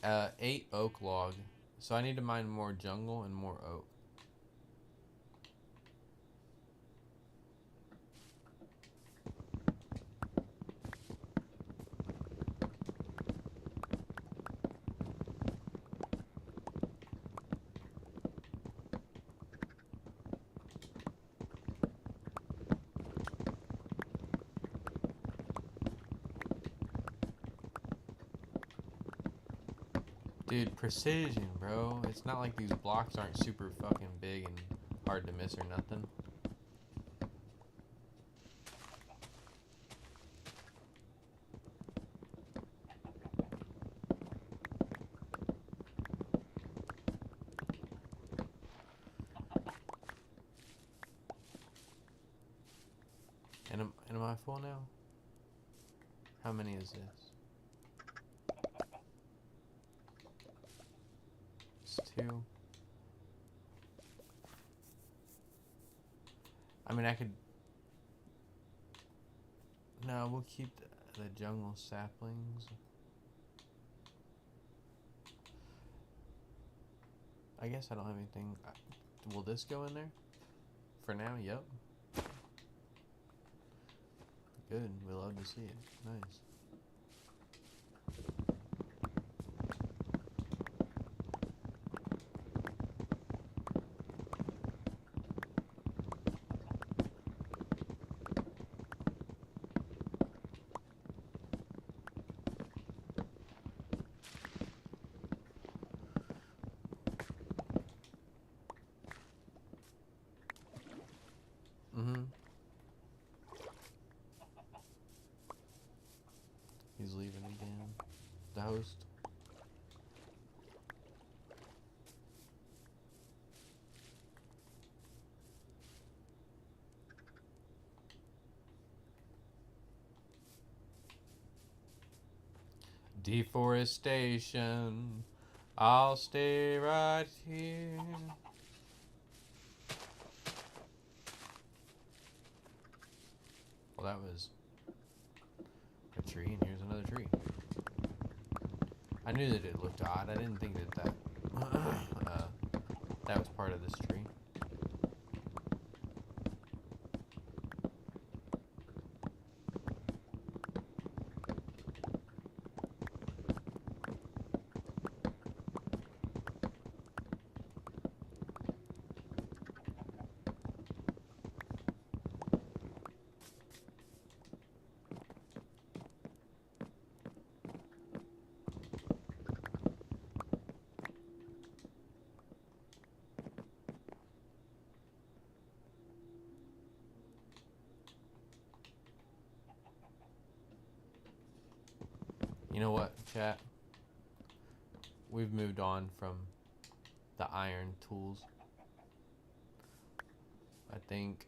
8 oak log. So I need to mine more jungle and more oak. Dude, precision, bro. It's not like these blocks aren't super fucking big and hard to miss or nothing. And am I full now? How many is this? It's 2. I mean, I could... No, we'll keep the jungle saplings. I guess I don't have anything... Will this go in there? For now, yep. Good, we love to see it. Nice. post. Deforestation. I'll stay right here. Well, that was a tree, and here's another tree. I knew that it looked odd. I didn't think that that was part of this tree. You know what, chat? We've moved on from the iron tools. I think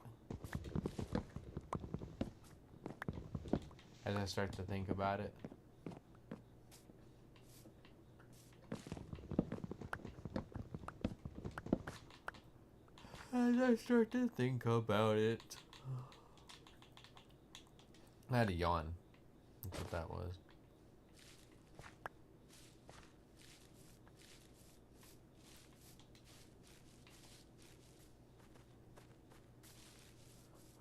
as I start to think about it, I had a yawn. That's what that was.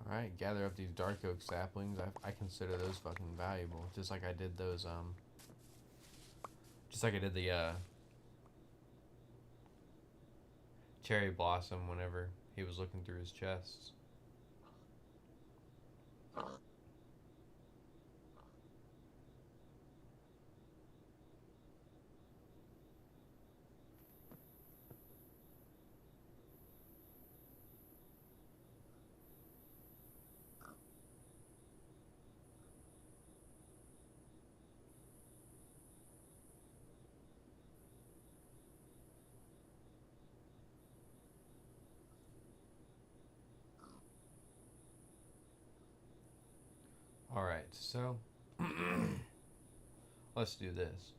Alright, gather up these dark oak saplings. I consider those fucking valuable. Just like I did those, just like I did the, cherry blossom whenever he was looking through his chests. Alright, so let's do this.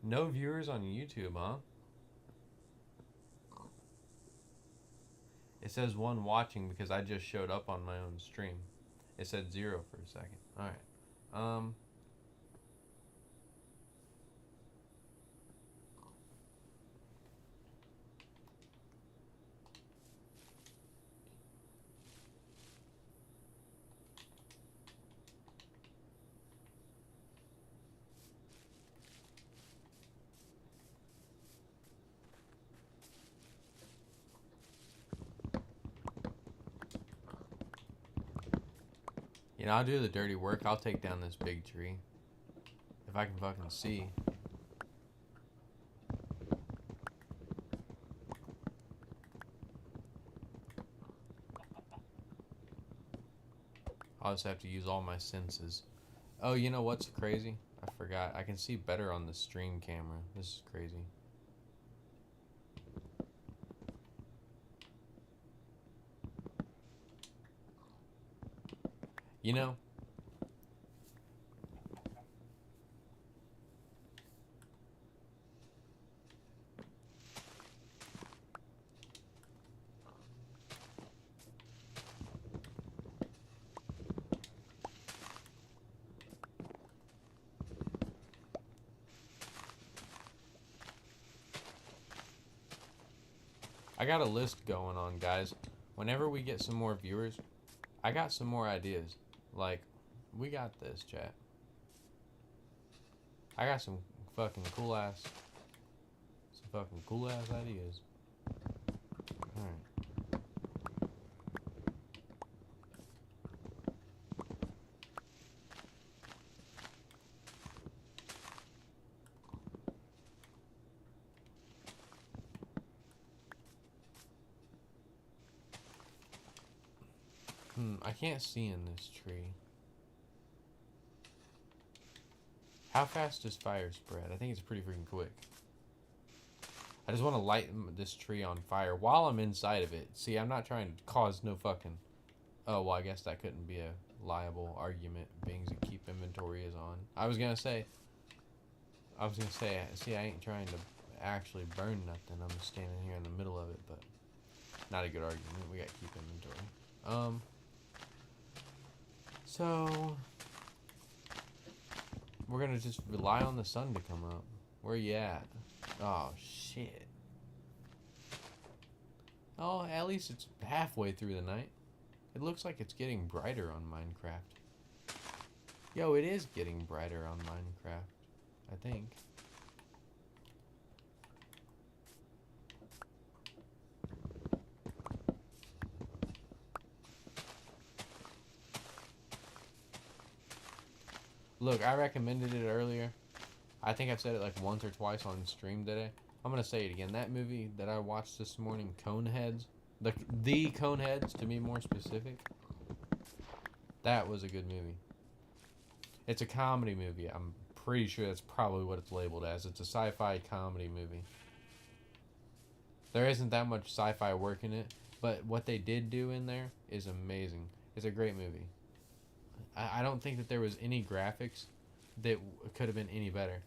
No viewers on YouTube, huh? It says 1 watching because I just showed up on my own stream. It said 0 for a second. Alright. You know, I'll do the dirty work. I'll take down this big tree. If I can fucking see. I'll just have to use all my senses. Oh, you know what's crazy? I forgot. I can see better on the stream camera. This is crazy. You know, I got a list going on, guys. Whenever we get some more viewers, I got some more ideas. Like, we got this, chat. I got some fucking cool ass ideas. Alright. I can't see in this tree. How fast does fire spread? I think it's pretty freaking quick. I just want to light this tree on fire while I'm inside of it. See, I'm not trying to cause no fucking... Oh, well, I guess that couldn't be a liable argument, being to keep inventory is on. I was gonna say, see, I ain't trying to actually burn nothing. I'm just standing here in the middle of it, but not a good argument. We gotta keep inventory. So we're gonna just rely on the sun to come up. Where you at? Oh shit. Oh, at least it's halfway through the night. It looks like it's getting brighter on Minecraft. Yo, it is getting brighter on Minecraft, I think. Look, I recommended it earlier. I think I've said it like once or twice on stream today. I'm gonna say it again. That movie that I watched this morning, Coneheads, the Coneheads, to be more specific, that was a good movie. It's a comedy movie. I'm pretty sure that's probably what it's labeled as. It's a sci-fi comedy movie. There isn't that much sci-fi work in it, but what they did do in there is amazing. It's a great movie. I don't think that there was any graphics that could have been any better.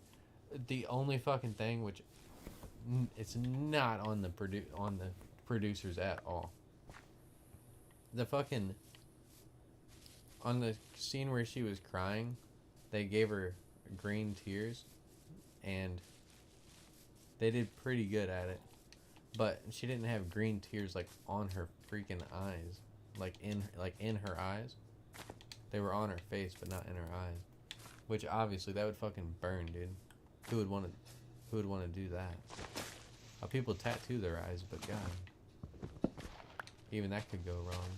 The only fucking thing, which it's not on the producers at all. The fucking on the scene where she was crying, they gave her green tears, and they did pretty good at it. But she didn't have green tears like on her freaking eyes, like in her eyes. They were on her face, but not in her eyes. Which obviously that would fucking burn, dude. Who would want to do that? People tattoo their eyes, but God, even that could go wrong.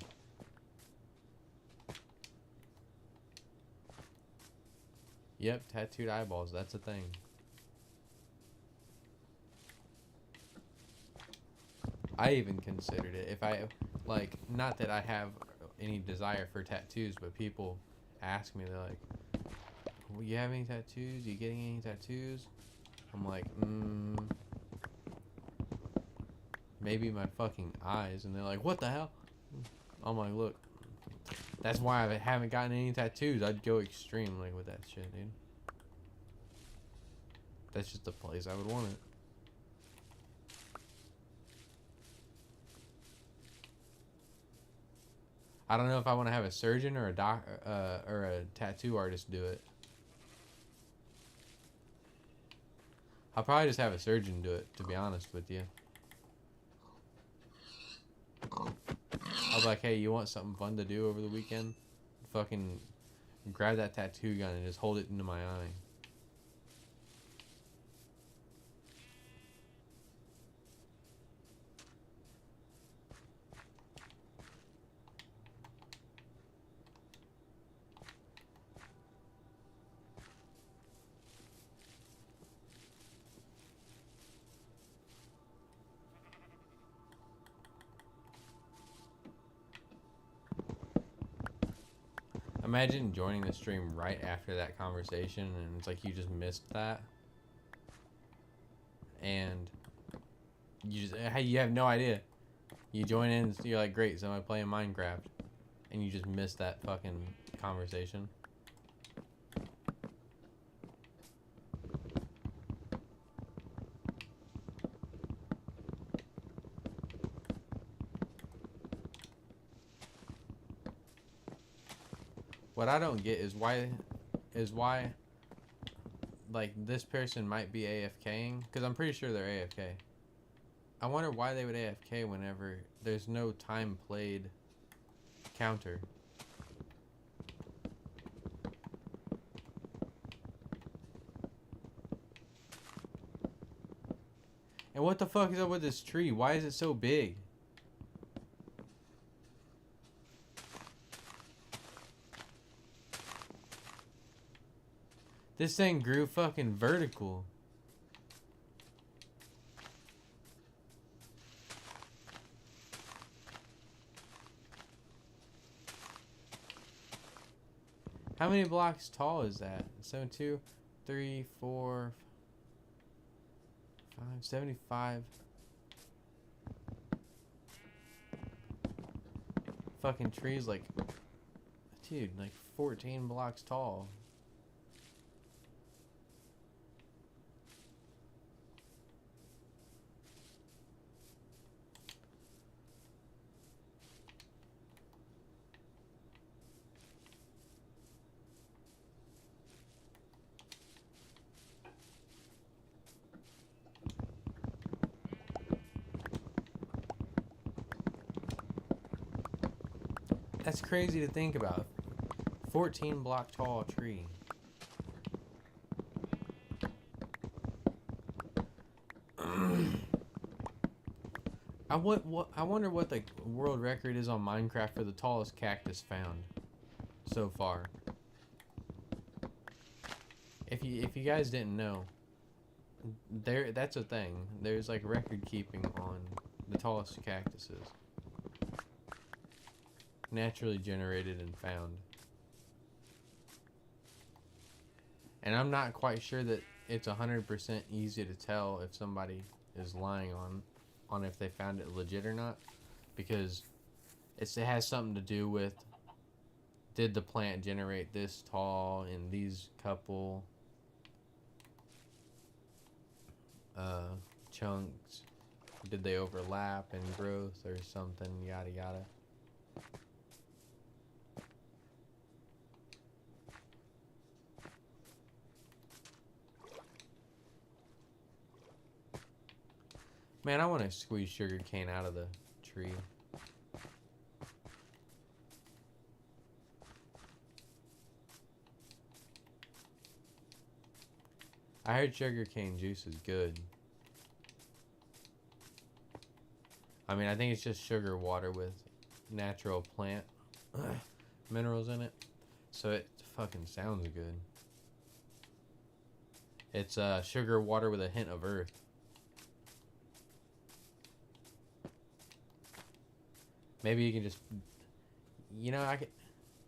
Yep, tattooed eyeballs. That's a thing. I even considered it. If I like, not that I have any desire for tattoos, but people ask me, they're like, well, you have any tattoos? You getting any tattoos? I'm like, maybe my fucking eyes. And they're like, what the hell? I'm like, look, that's why I haven't gotten any tattoos. I'd go extreme like with that shit, dude. That's just the place I would want it. I don't know if I want to have a surgeon or a tattoo artist do it. I'll probably just have a surgeon do it, to be honest with you. I'll be like, hey, you want something fun to do over the weekend? Fucking grab that tattoo gun and just hold it into my eye. Imagine joining the stream right after that conversation and it's like you just missed that. And you have no idea. You join in and you're like, great, so I'm playing Minecraft. And you just missed that fucking conversation. What I don't get is why like this person might be AFKing, because I'm pretty sure they're AFK. I wonder why they would AFK whenever there's no time played counter. And what the fuck is up with this tree? Why is it so big? This thing grew fucking vertical. How many blocks tall is that? 72? 3, 4, 5, 75. Fucking trees like, dude, like 14 blocks tall. That's crazy to think about. 14 block tall tree. I wonder what the world record is on Minecraft for the tallest cactus found so far. If you guys didn't know, that's a thing. There's like record keeping on the tallest cactuses. Naturally generated and found. And I'm not quite sure that it's 100% easy to tell if somebody is lying on if they found it legit or not, because it has something to do with, did the plant generate this tall in these couple chunks? Did they overlap in growth or something? Yada yada. Man, I want to squeeze sugar cane out of the tree. I heard sugar cane juice is good. I mean, I think it's just sugar water with natural plant minerals in it. So it fucking sounds good. It's sugar water with a hint of earth. Maybe you can just, I could,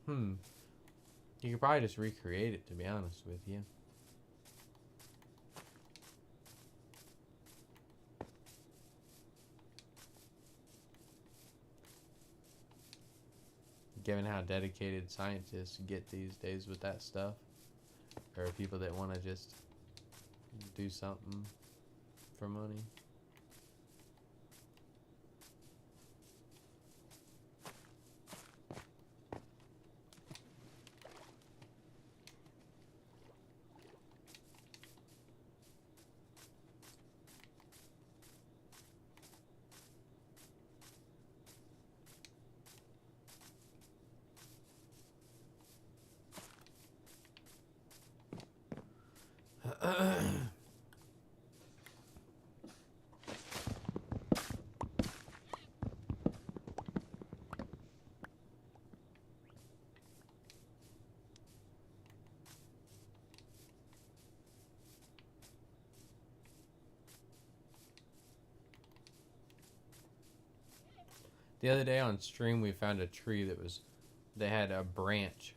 you could probably just recreate it, to be honest with you. Given how dedicated scientists get these days with that stuff, or people that want to just do something for money. The other day on stream, we found a tree they had a branch,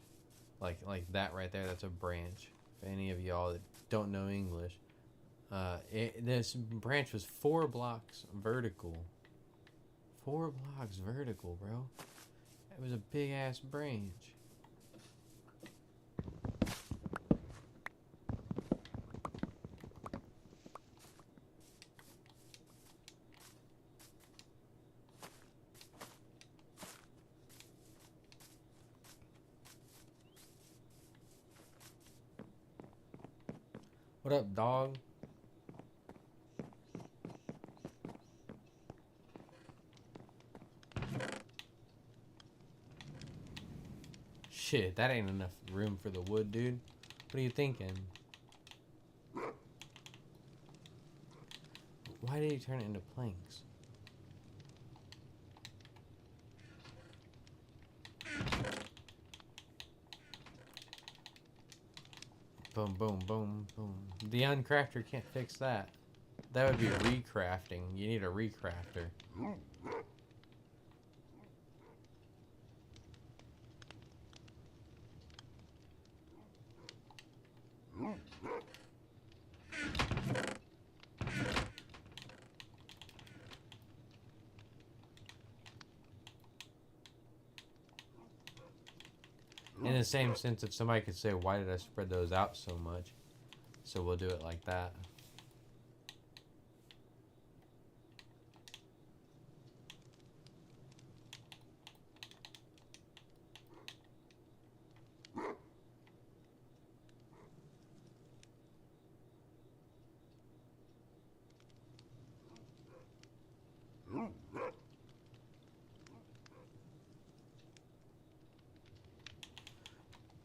like that right there. That's a branch. For any of y'all that don't know English, this branch was 4 blocks vertical. 4 blocks vertical, bro. It was a big ass branch. What up, dog? Shit, that ain't enough room for the wood, dude. What are you thinking? Why did he turn it into planks? Boom, boom, boom, boom. The uncrafter can't fix that. That would be recrafting. You need a recrafter. the same sense, if somebody could say, why did I spread those out so much? So we'll do it like that.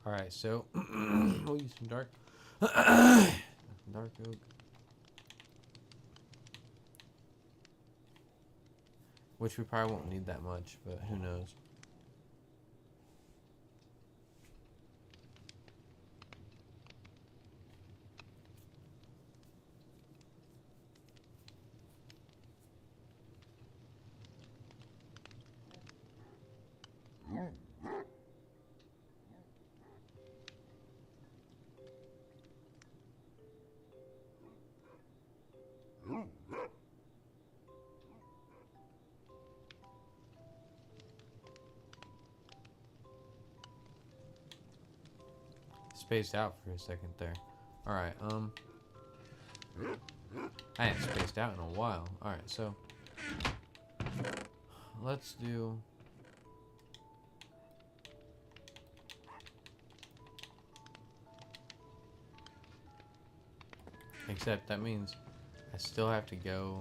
Alright, so we'll use some dark dark oak. Which we probably won't need that much, but who knows. Spaced out for a second there. Alright, I ain't spaced out in a while. Alright, so let's do except that means I still have to go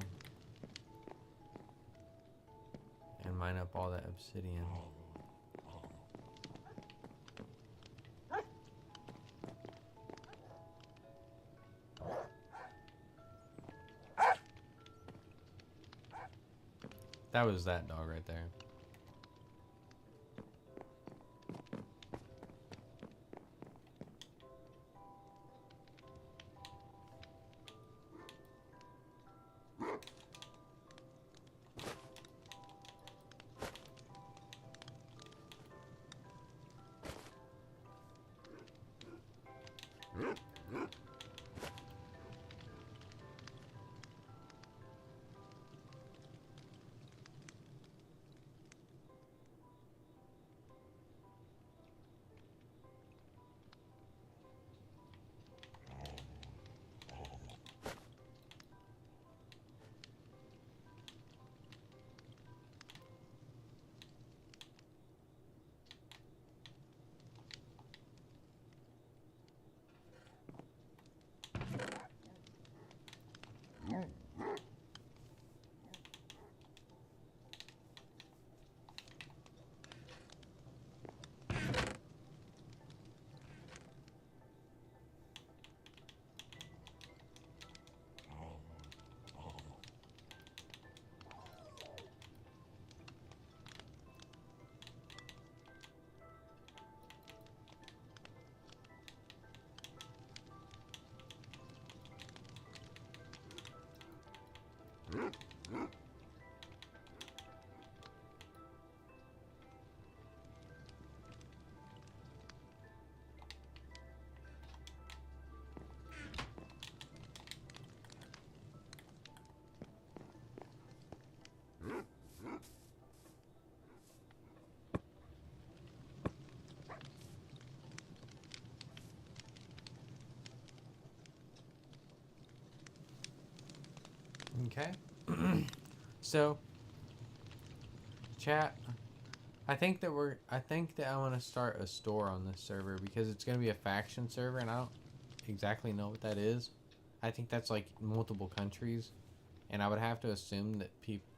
and mine up all that obsidian. That was that dog right there. Okay. So, chat, I think that I want to start a store on this server because it's going to be a faction server and I don't exactly know what that is. I think that's like multiple countries and I would have to assume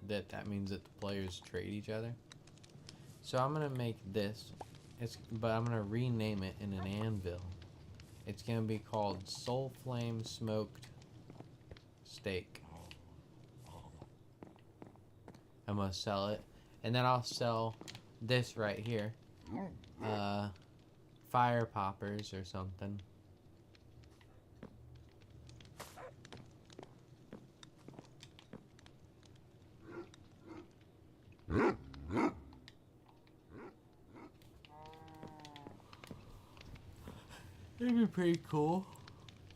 that that means that the players trade each other. So I'm going to make this, but I'm going to rename it in an anvil. It's going to be called Soul Flame Smoked Steak. I'm gonna sell it, and then I'll sell this right here, fire poppers or something. It'd be pretty cool.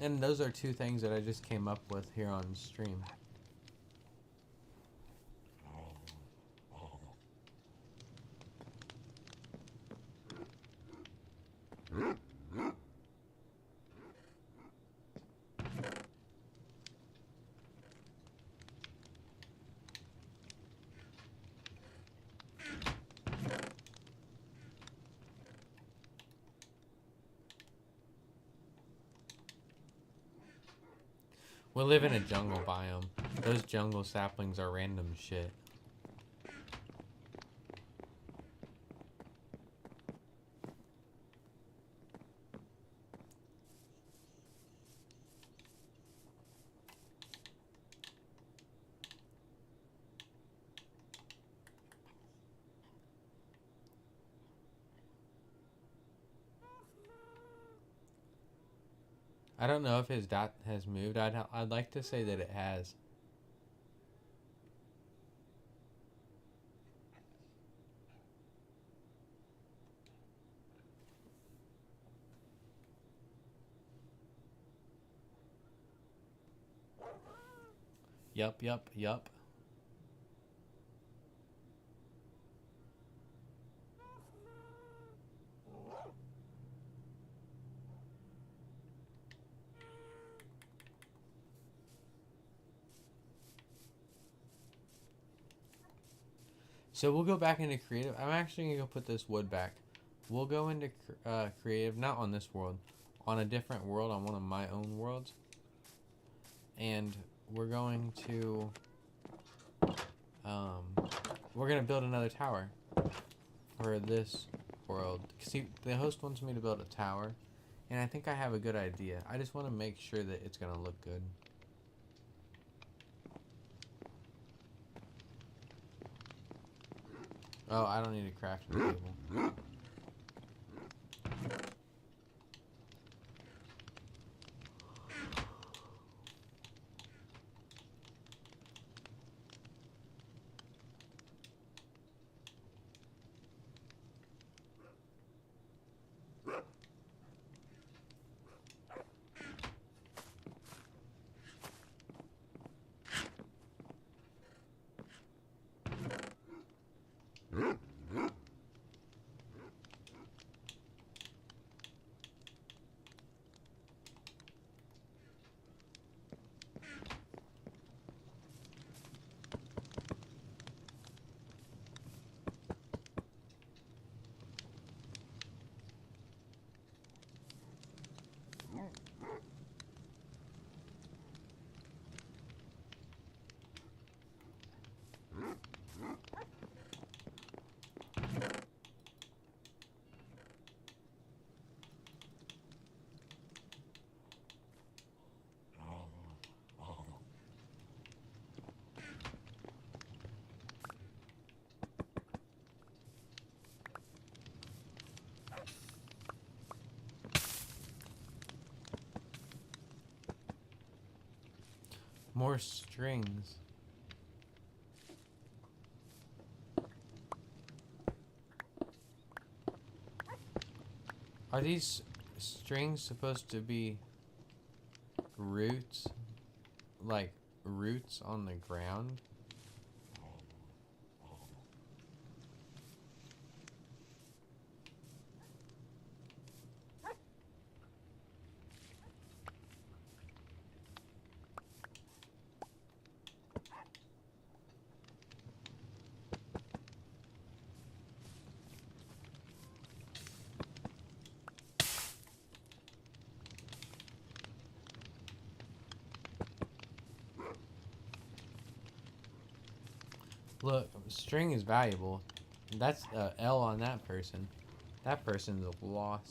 And those are two things that I just came up with here on stream. We live in a jungle biome. Those jungle saplings are random shit. I don't know if his dot has moved. I'd like to say that it has. Yup, yup, yup. So we'll go back into creative. I'm actually going to go put this wood back. We'll go into creative, not on this world, on a different world, on one of my own worlds. And we're going to build another tower for this world. See, the host wants me to build a tower, and I think I have a good idea. I just want to make sure that it's going to look good. Oh, I don't need a crafting table. More strings. Are these strings supposed to be roots? Like roots on the ground? Look, string is valuable. That's L on that person. That person's a loss.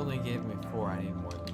only gave me 4. I need more than that.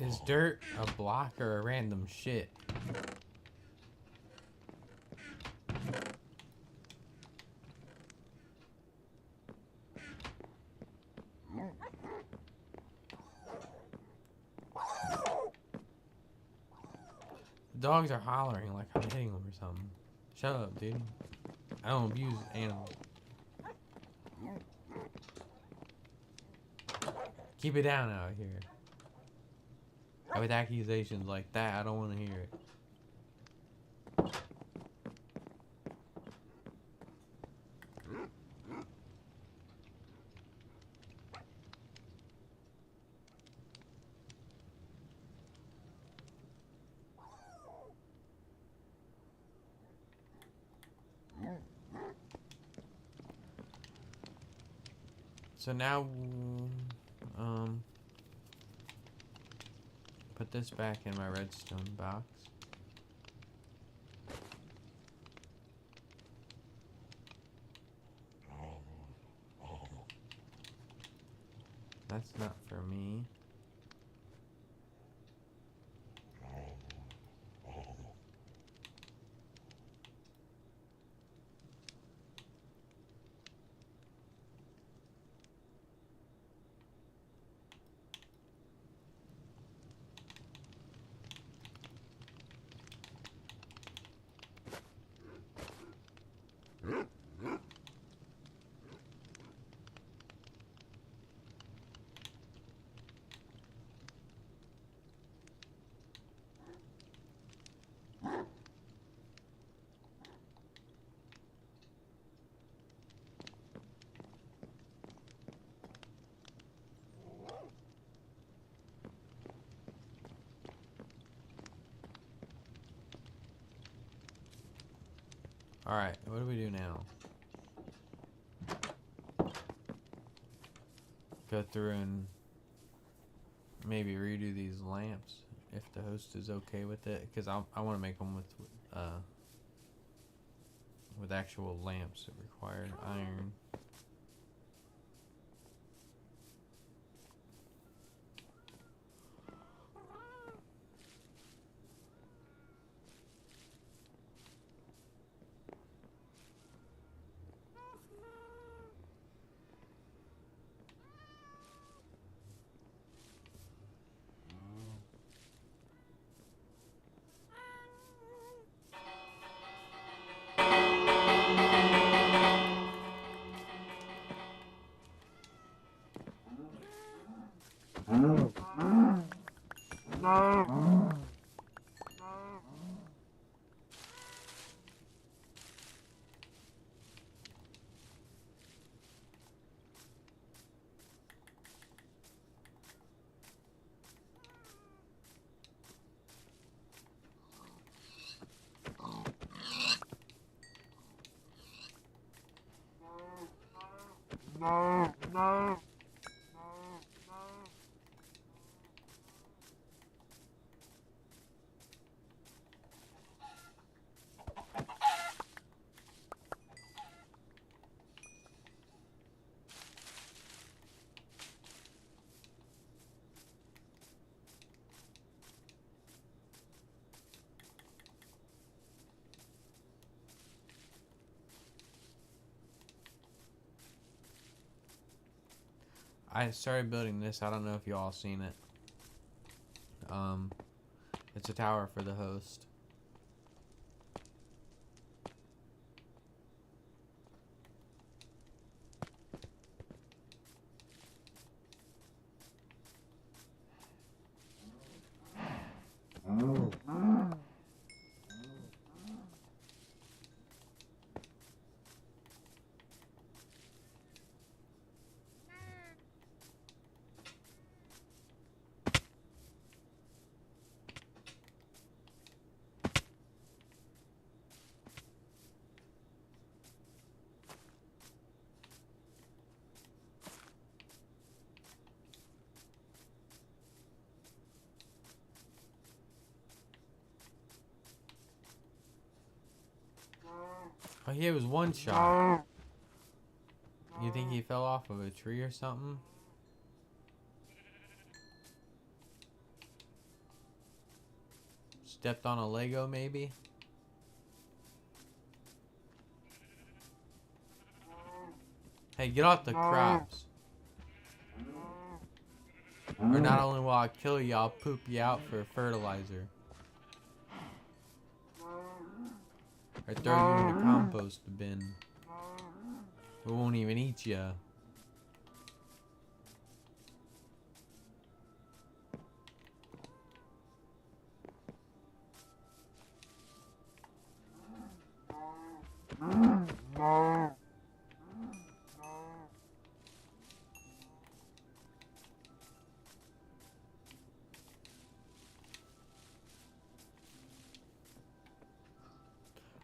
Is dirt a block or a random shit? The dogs are hollering like I'm hitting them or something. Shut up, dude. I don't abuse animals. Keep it down out here. With accusations like that, I don't want to hear it. So now, put this back in my redstone box. That's not for me. Alright, what do we do now? Go through and maybe redo these lamps if the host is okay with it, because I want to make them with with actual lamps that required iron. I started building this. I don't know if you all seen it. It's a tower for the host. Oh, he was one shot. You think he fell off of a tree or something? Stepped on a Lego, maybe? Hey, get off the crops. Or not only will I kill you, I'll poop you out for fertilizer. Or throw you in the compost bin. We won't even eat you.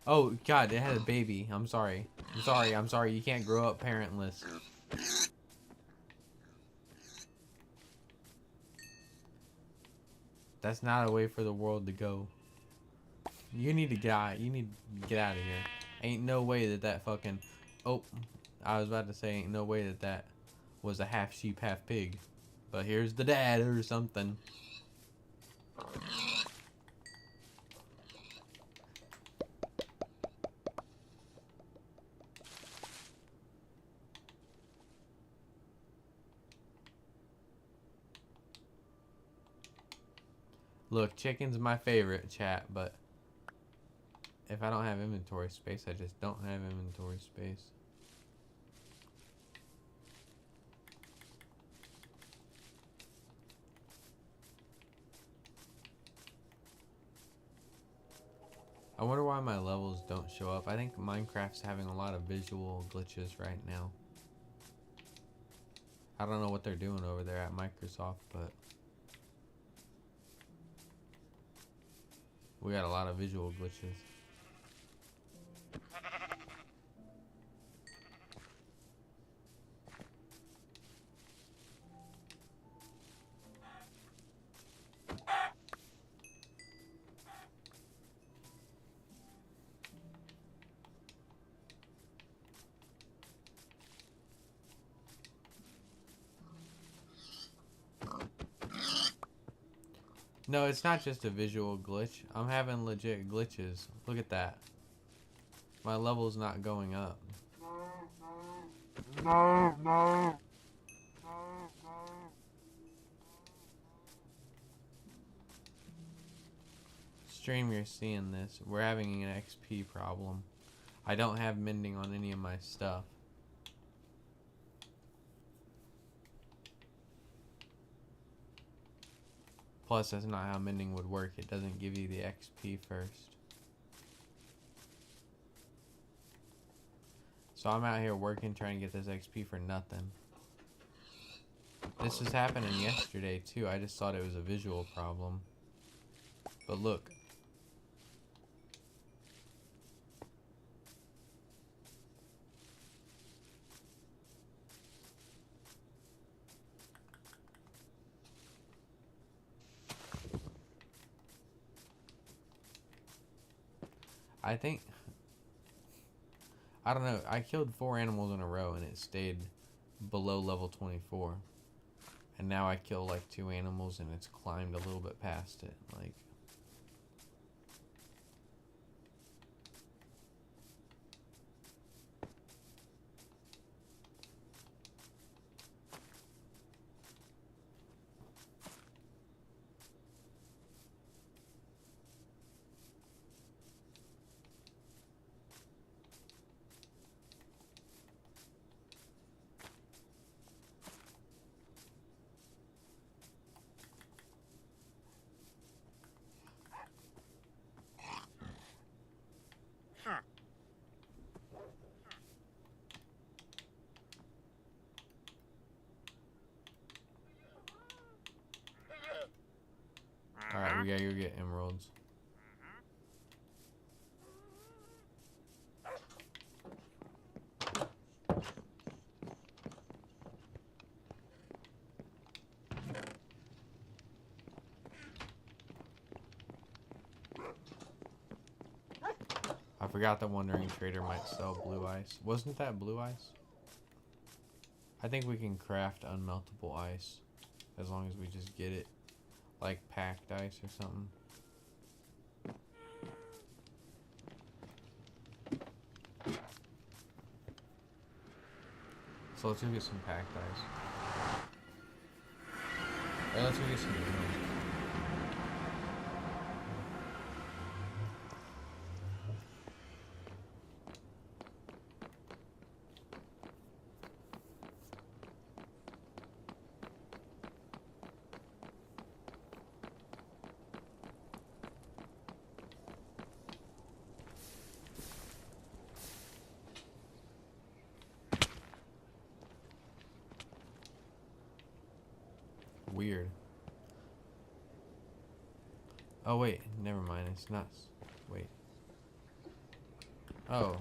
Oh, God, it had a baby. I'm sorry. I'm sorry. You can't grow up parentless. That's not a way for the world to go. You need to get out. You need to get out of here. Ain't no way that that fucking... Oh, I was about to say ain't no way that that was a half sheep, half pig. But here's the dad or something. Look, chicken's my favorite, chat, but if I don't have inventory space, I just don't have inventory space. I wonder why my levels don't show up. I think Minecraft's having a lot of visual glitches right now. I don't know what they're doing over there at Microsoft, but we got a lot of visual glitches. No, it's not just a visual glitch. I'm having legit glitches. Look at that. My level's not going up. Stream, you're seeing this. We're having an XP problem. I don't have mending on any of my stuff. Plus, that's not how mending would work. It doesn't give you the XP first. So I'm out here working, trying to get this XP for nothing. This was happening yesterday, too. I just thought it was a visual problem. But look. I don't know. I killed 4 animals in a row and it stayed below level 24. And now I kill like 2 animals and it's climbed a little bit past it. Like, alright, we gotta go get emeralds. I forgot the Wandering Trader might sell blue ice. Wasn't that blue ice? I think we can craft unmeltable ice as long as we just get it like packed ice or something. So let's go get some packed ice. Or let's go get some emeralds. Weird. Oh wait, never mind. It's not. Wait. Oh,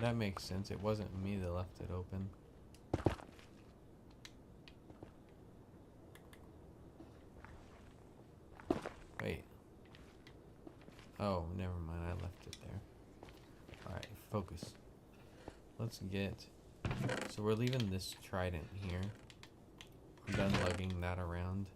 that makes sense. It wasn't me that left it open. Wait. Oh, never mind. I left it there. Alright, focus. Let's get... So we're leaving this trident here. I'm done lugging that around.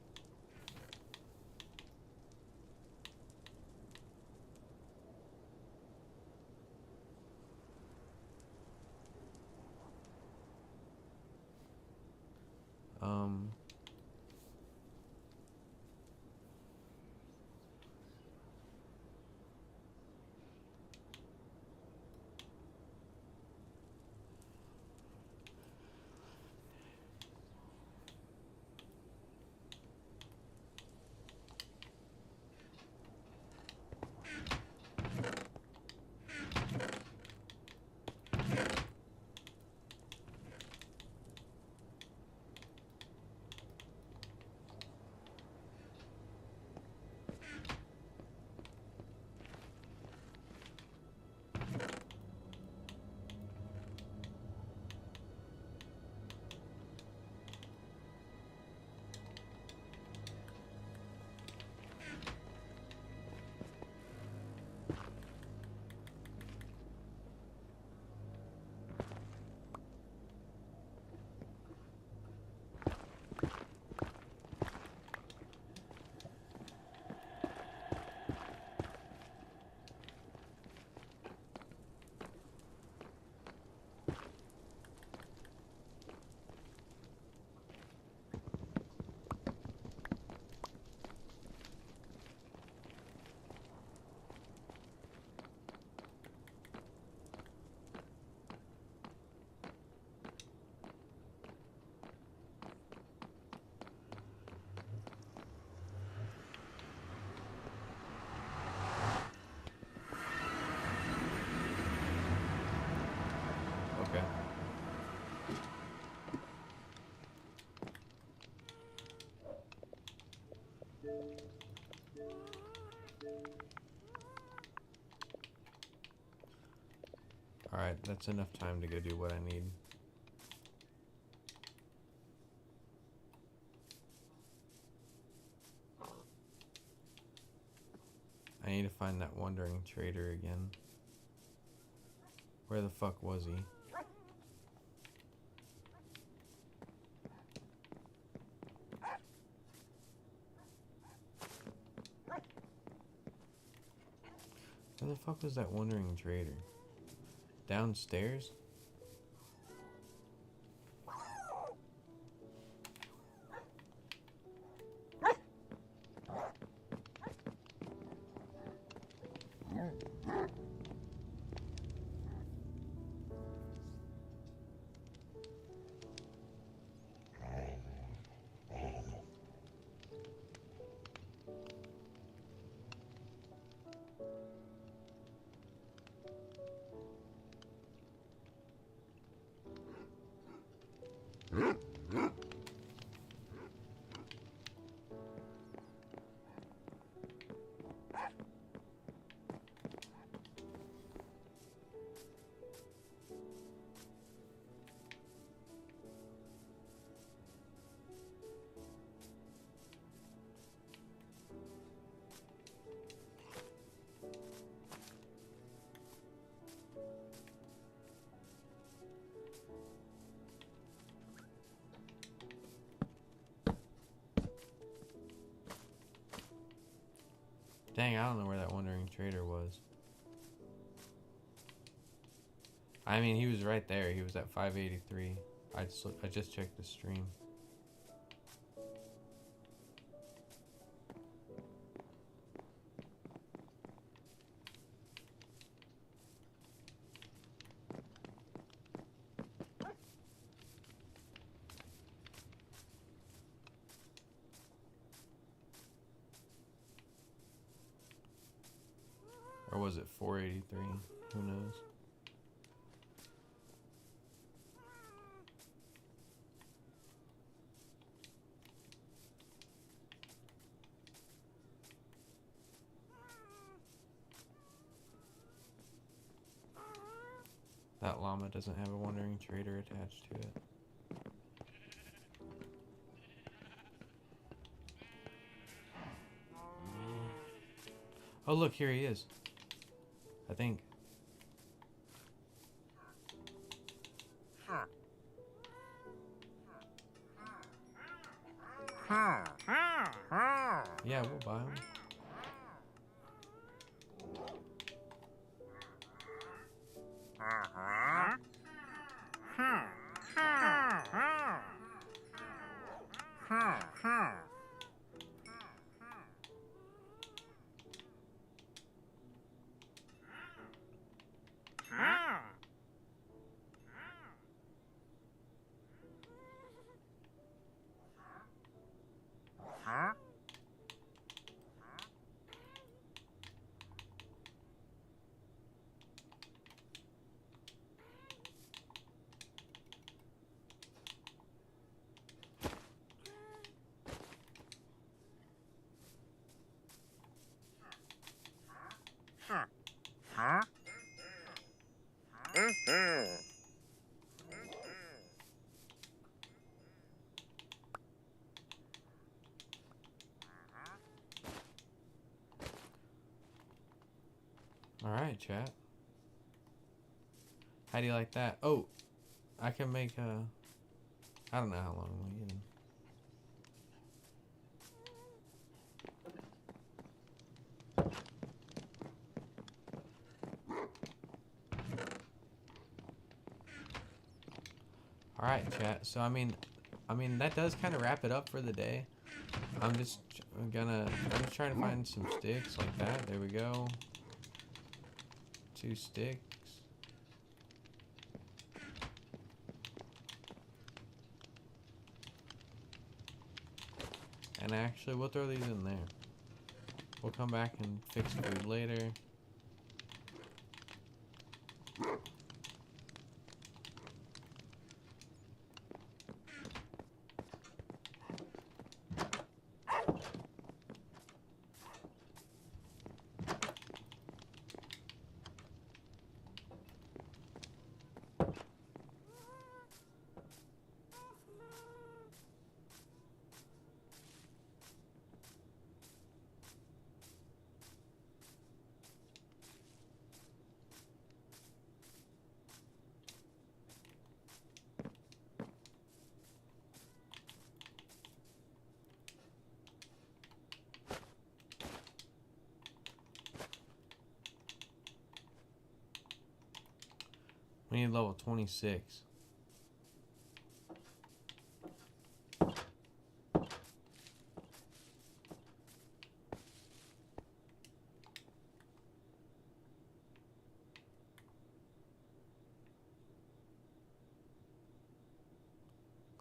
Alright, that's enough time to go do what I need. I need to find that wandering trader again. Where the fuck was he? Where the fuck was that wandering trader? Downstairs? Dang, I don't know where that wandering trader was. I mean, he was right there. He was at 583. I just checked the stream. Or was it 483? Who knows? That llama doesn't have a wandering trader attached to it. Oh look, here he is. I think. Yeah, we'll buy him. Alright, chat. How do you like that? Oh, I can make a... I don't know how long I'm waiting. Alright, chat. So, I mean, that does kind of wrap it up for the day. I'm just trying to find some sticks like that. There we go. 2 sticks. And actually, we'll throw these in there. We'll come back and fix food later. We need level 26.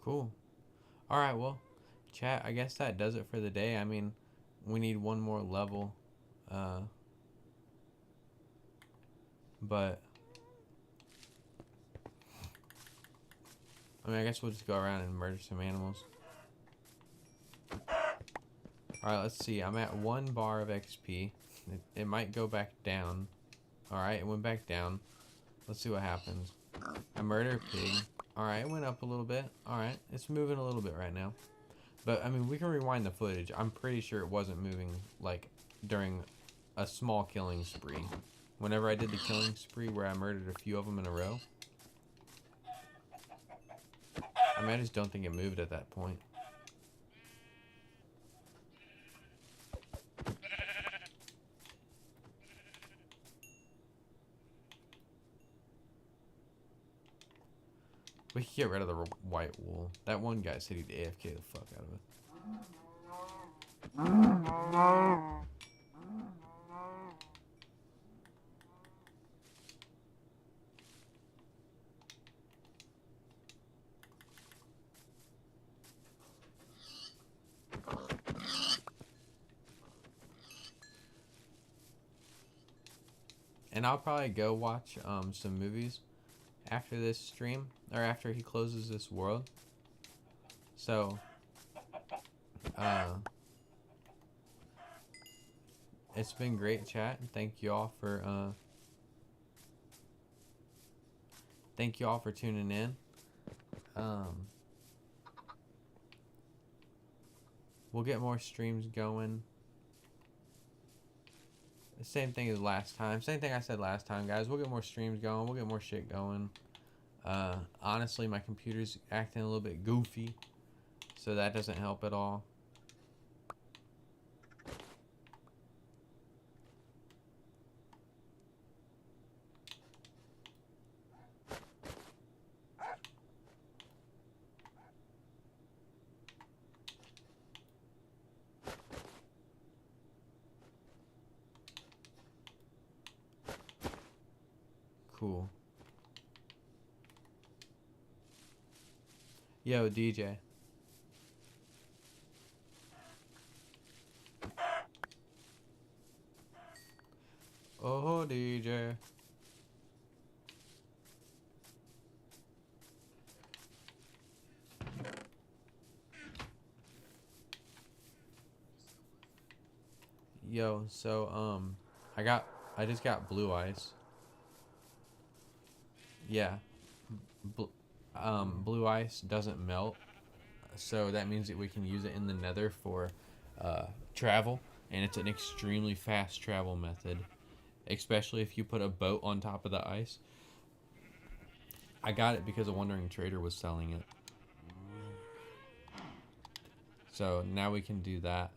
Cool. Alright, well, chat, I guess that does it for the day. I mean, we need one more level. But I mean, I guess we'll just go around and murder some animals. Alright, let's see. I'm at 1 bar of XP. It might go back down. Alright, it went back down. Let's see what happens. I murder a pig. Alright, it went up a little bit. Alright, it's moving a little bit right now. But, I mean, we can rewind the footage. I'm pretty sure it wasn't moving, like, during a small killing spree. Whenever I did the killing spree where I murdered a few of them in a row. I mean, I just don't think it moved at that point. We can get rid of the white wool. That one guy said he'd AFK the fuck out of it. And I'll probably go watch some movies after this stream, or after he closes this world. So, it's been great chat, and thank you all for tuning in. We'll get more streams going. The same thing as last time. Same thing I said last time, guys. We'll get more streams going. We'll get more shit going. Honestly, my computer's acting a little bit goofy, so that doesn't help at all. Cool. Yo, DJ. Oh, DJ. Yo, so, I just got blue ice. Yeah. Blue ice doesn't melt, so that means that we can use it in the nether for travel, and it's an extremely fast travel method, especially if you put a boat on top of the ice. I got it because a wandering trader was selling it, so now we can do that.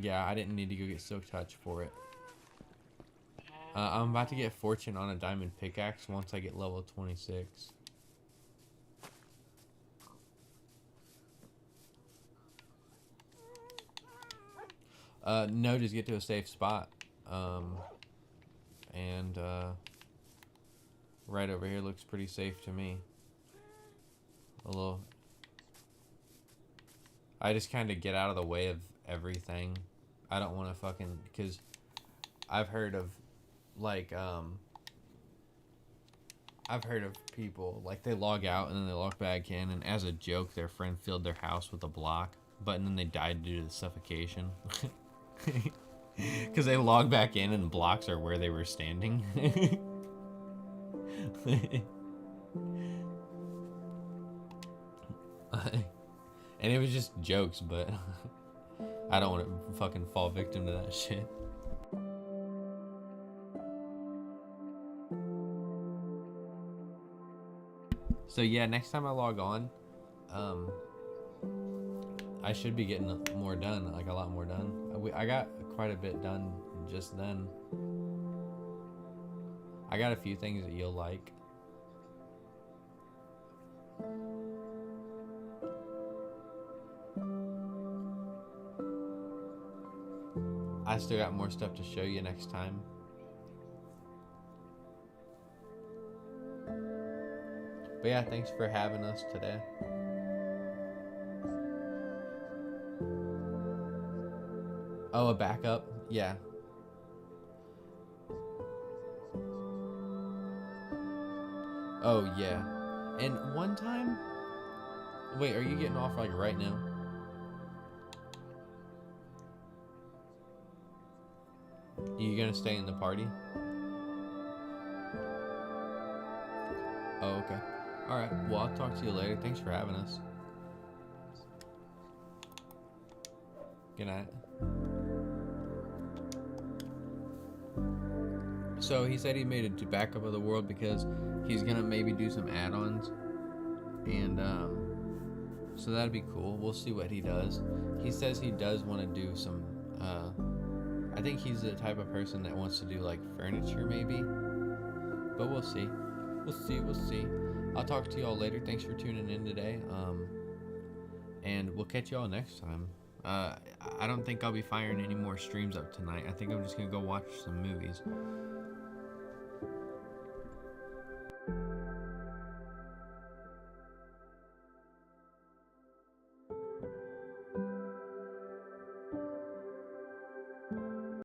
Yeah, I didn't need to go get silk touch for it. I'm about to get fortune on a diamond pickaxe once I get level 26. No, just get to a safe spot. And right over here looks pretty safe to me. I just kind of get out of the way of everything. I don't want to fucking, because I've heard of, like, I've heard of people, like, they log out and then they log back in, and as a joke, their friend filled their house with a block, but then they died due to the suffocation. Because they log back in and blocks are where they were standing. And it was just jokes, but I don't want to fucking fall victim to that shit. So yeah, next time I log on, I should be getting more done, like a lot more done. I got quite a bit done just then. I got a few things that you'll like. I still got more stuff to show you next time. But yeah, thanks for having us today. Oh, a backup? Yeah. Oh, yeah. And one time... Wait, are you getting off like right now? You gonna stay in the party? Oh, okay. Alright, well, I'll talk to you later. Thanks for having us. Good night. So he said he made a backup of the world because he's gonna maybe do some add-ons, and so that'd be cool. We'll see what he does. He says he does want to do some. I think he's the type of person that wants to do like furniture, maybe. But we'll see. We'll see. I'll talk to y'all later. Thanks for tuning in today. And we'll catch y'all next time. I don't think I'll be firing any more streams up tonight. I think I'm just gonna go watch some movies.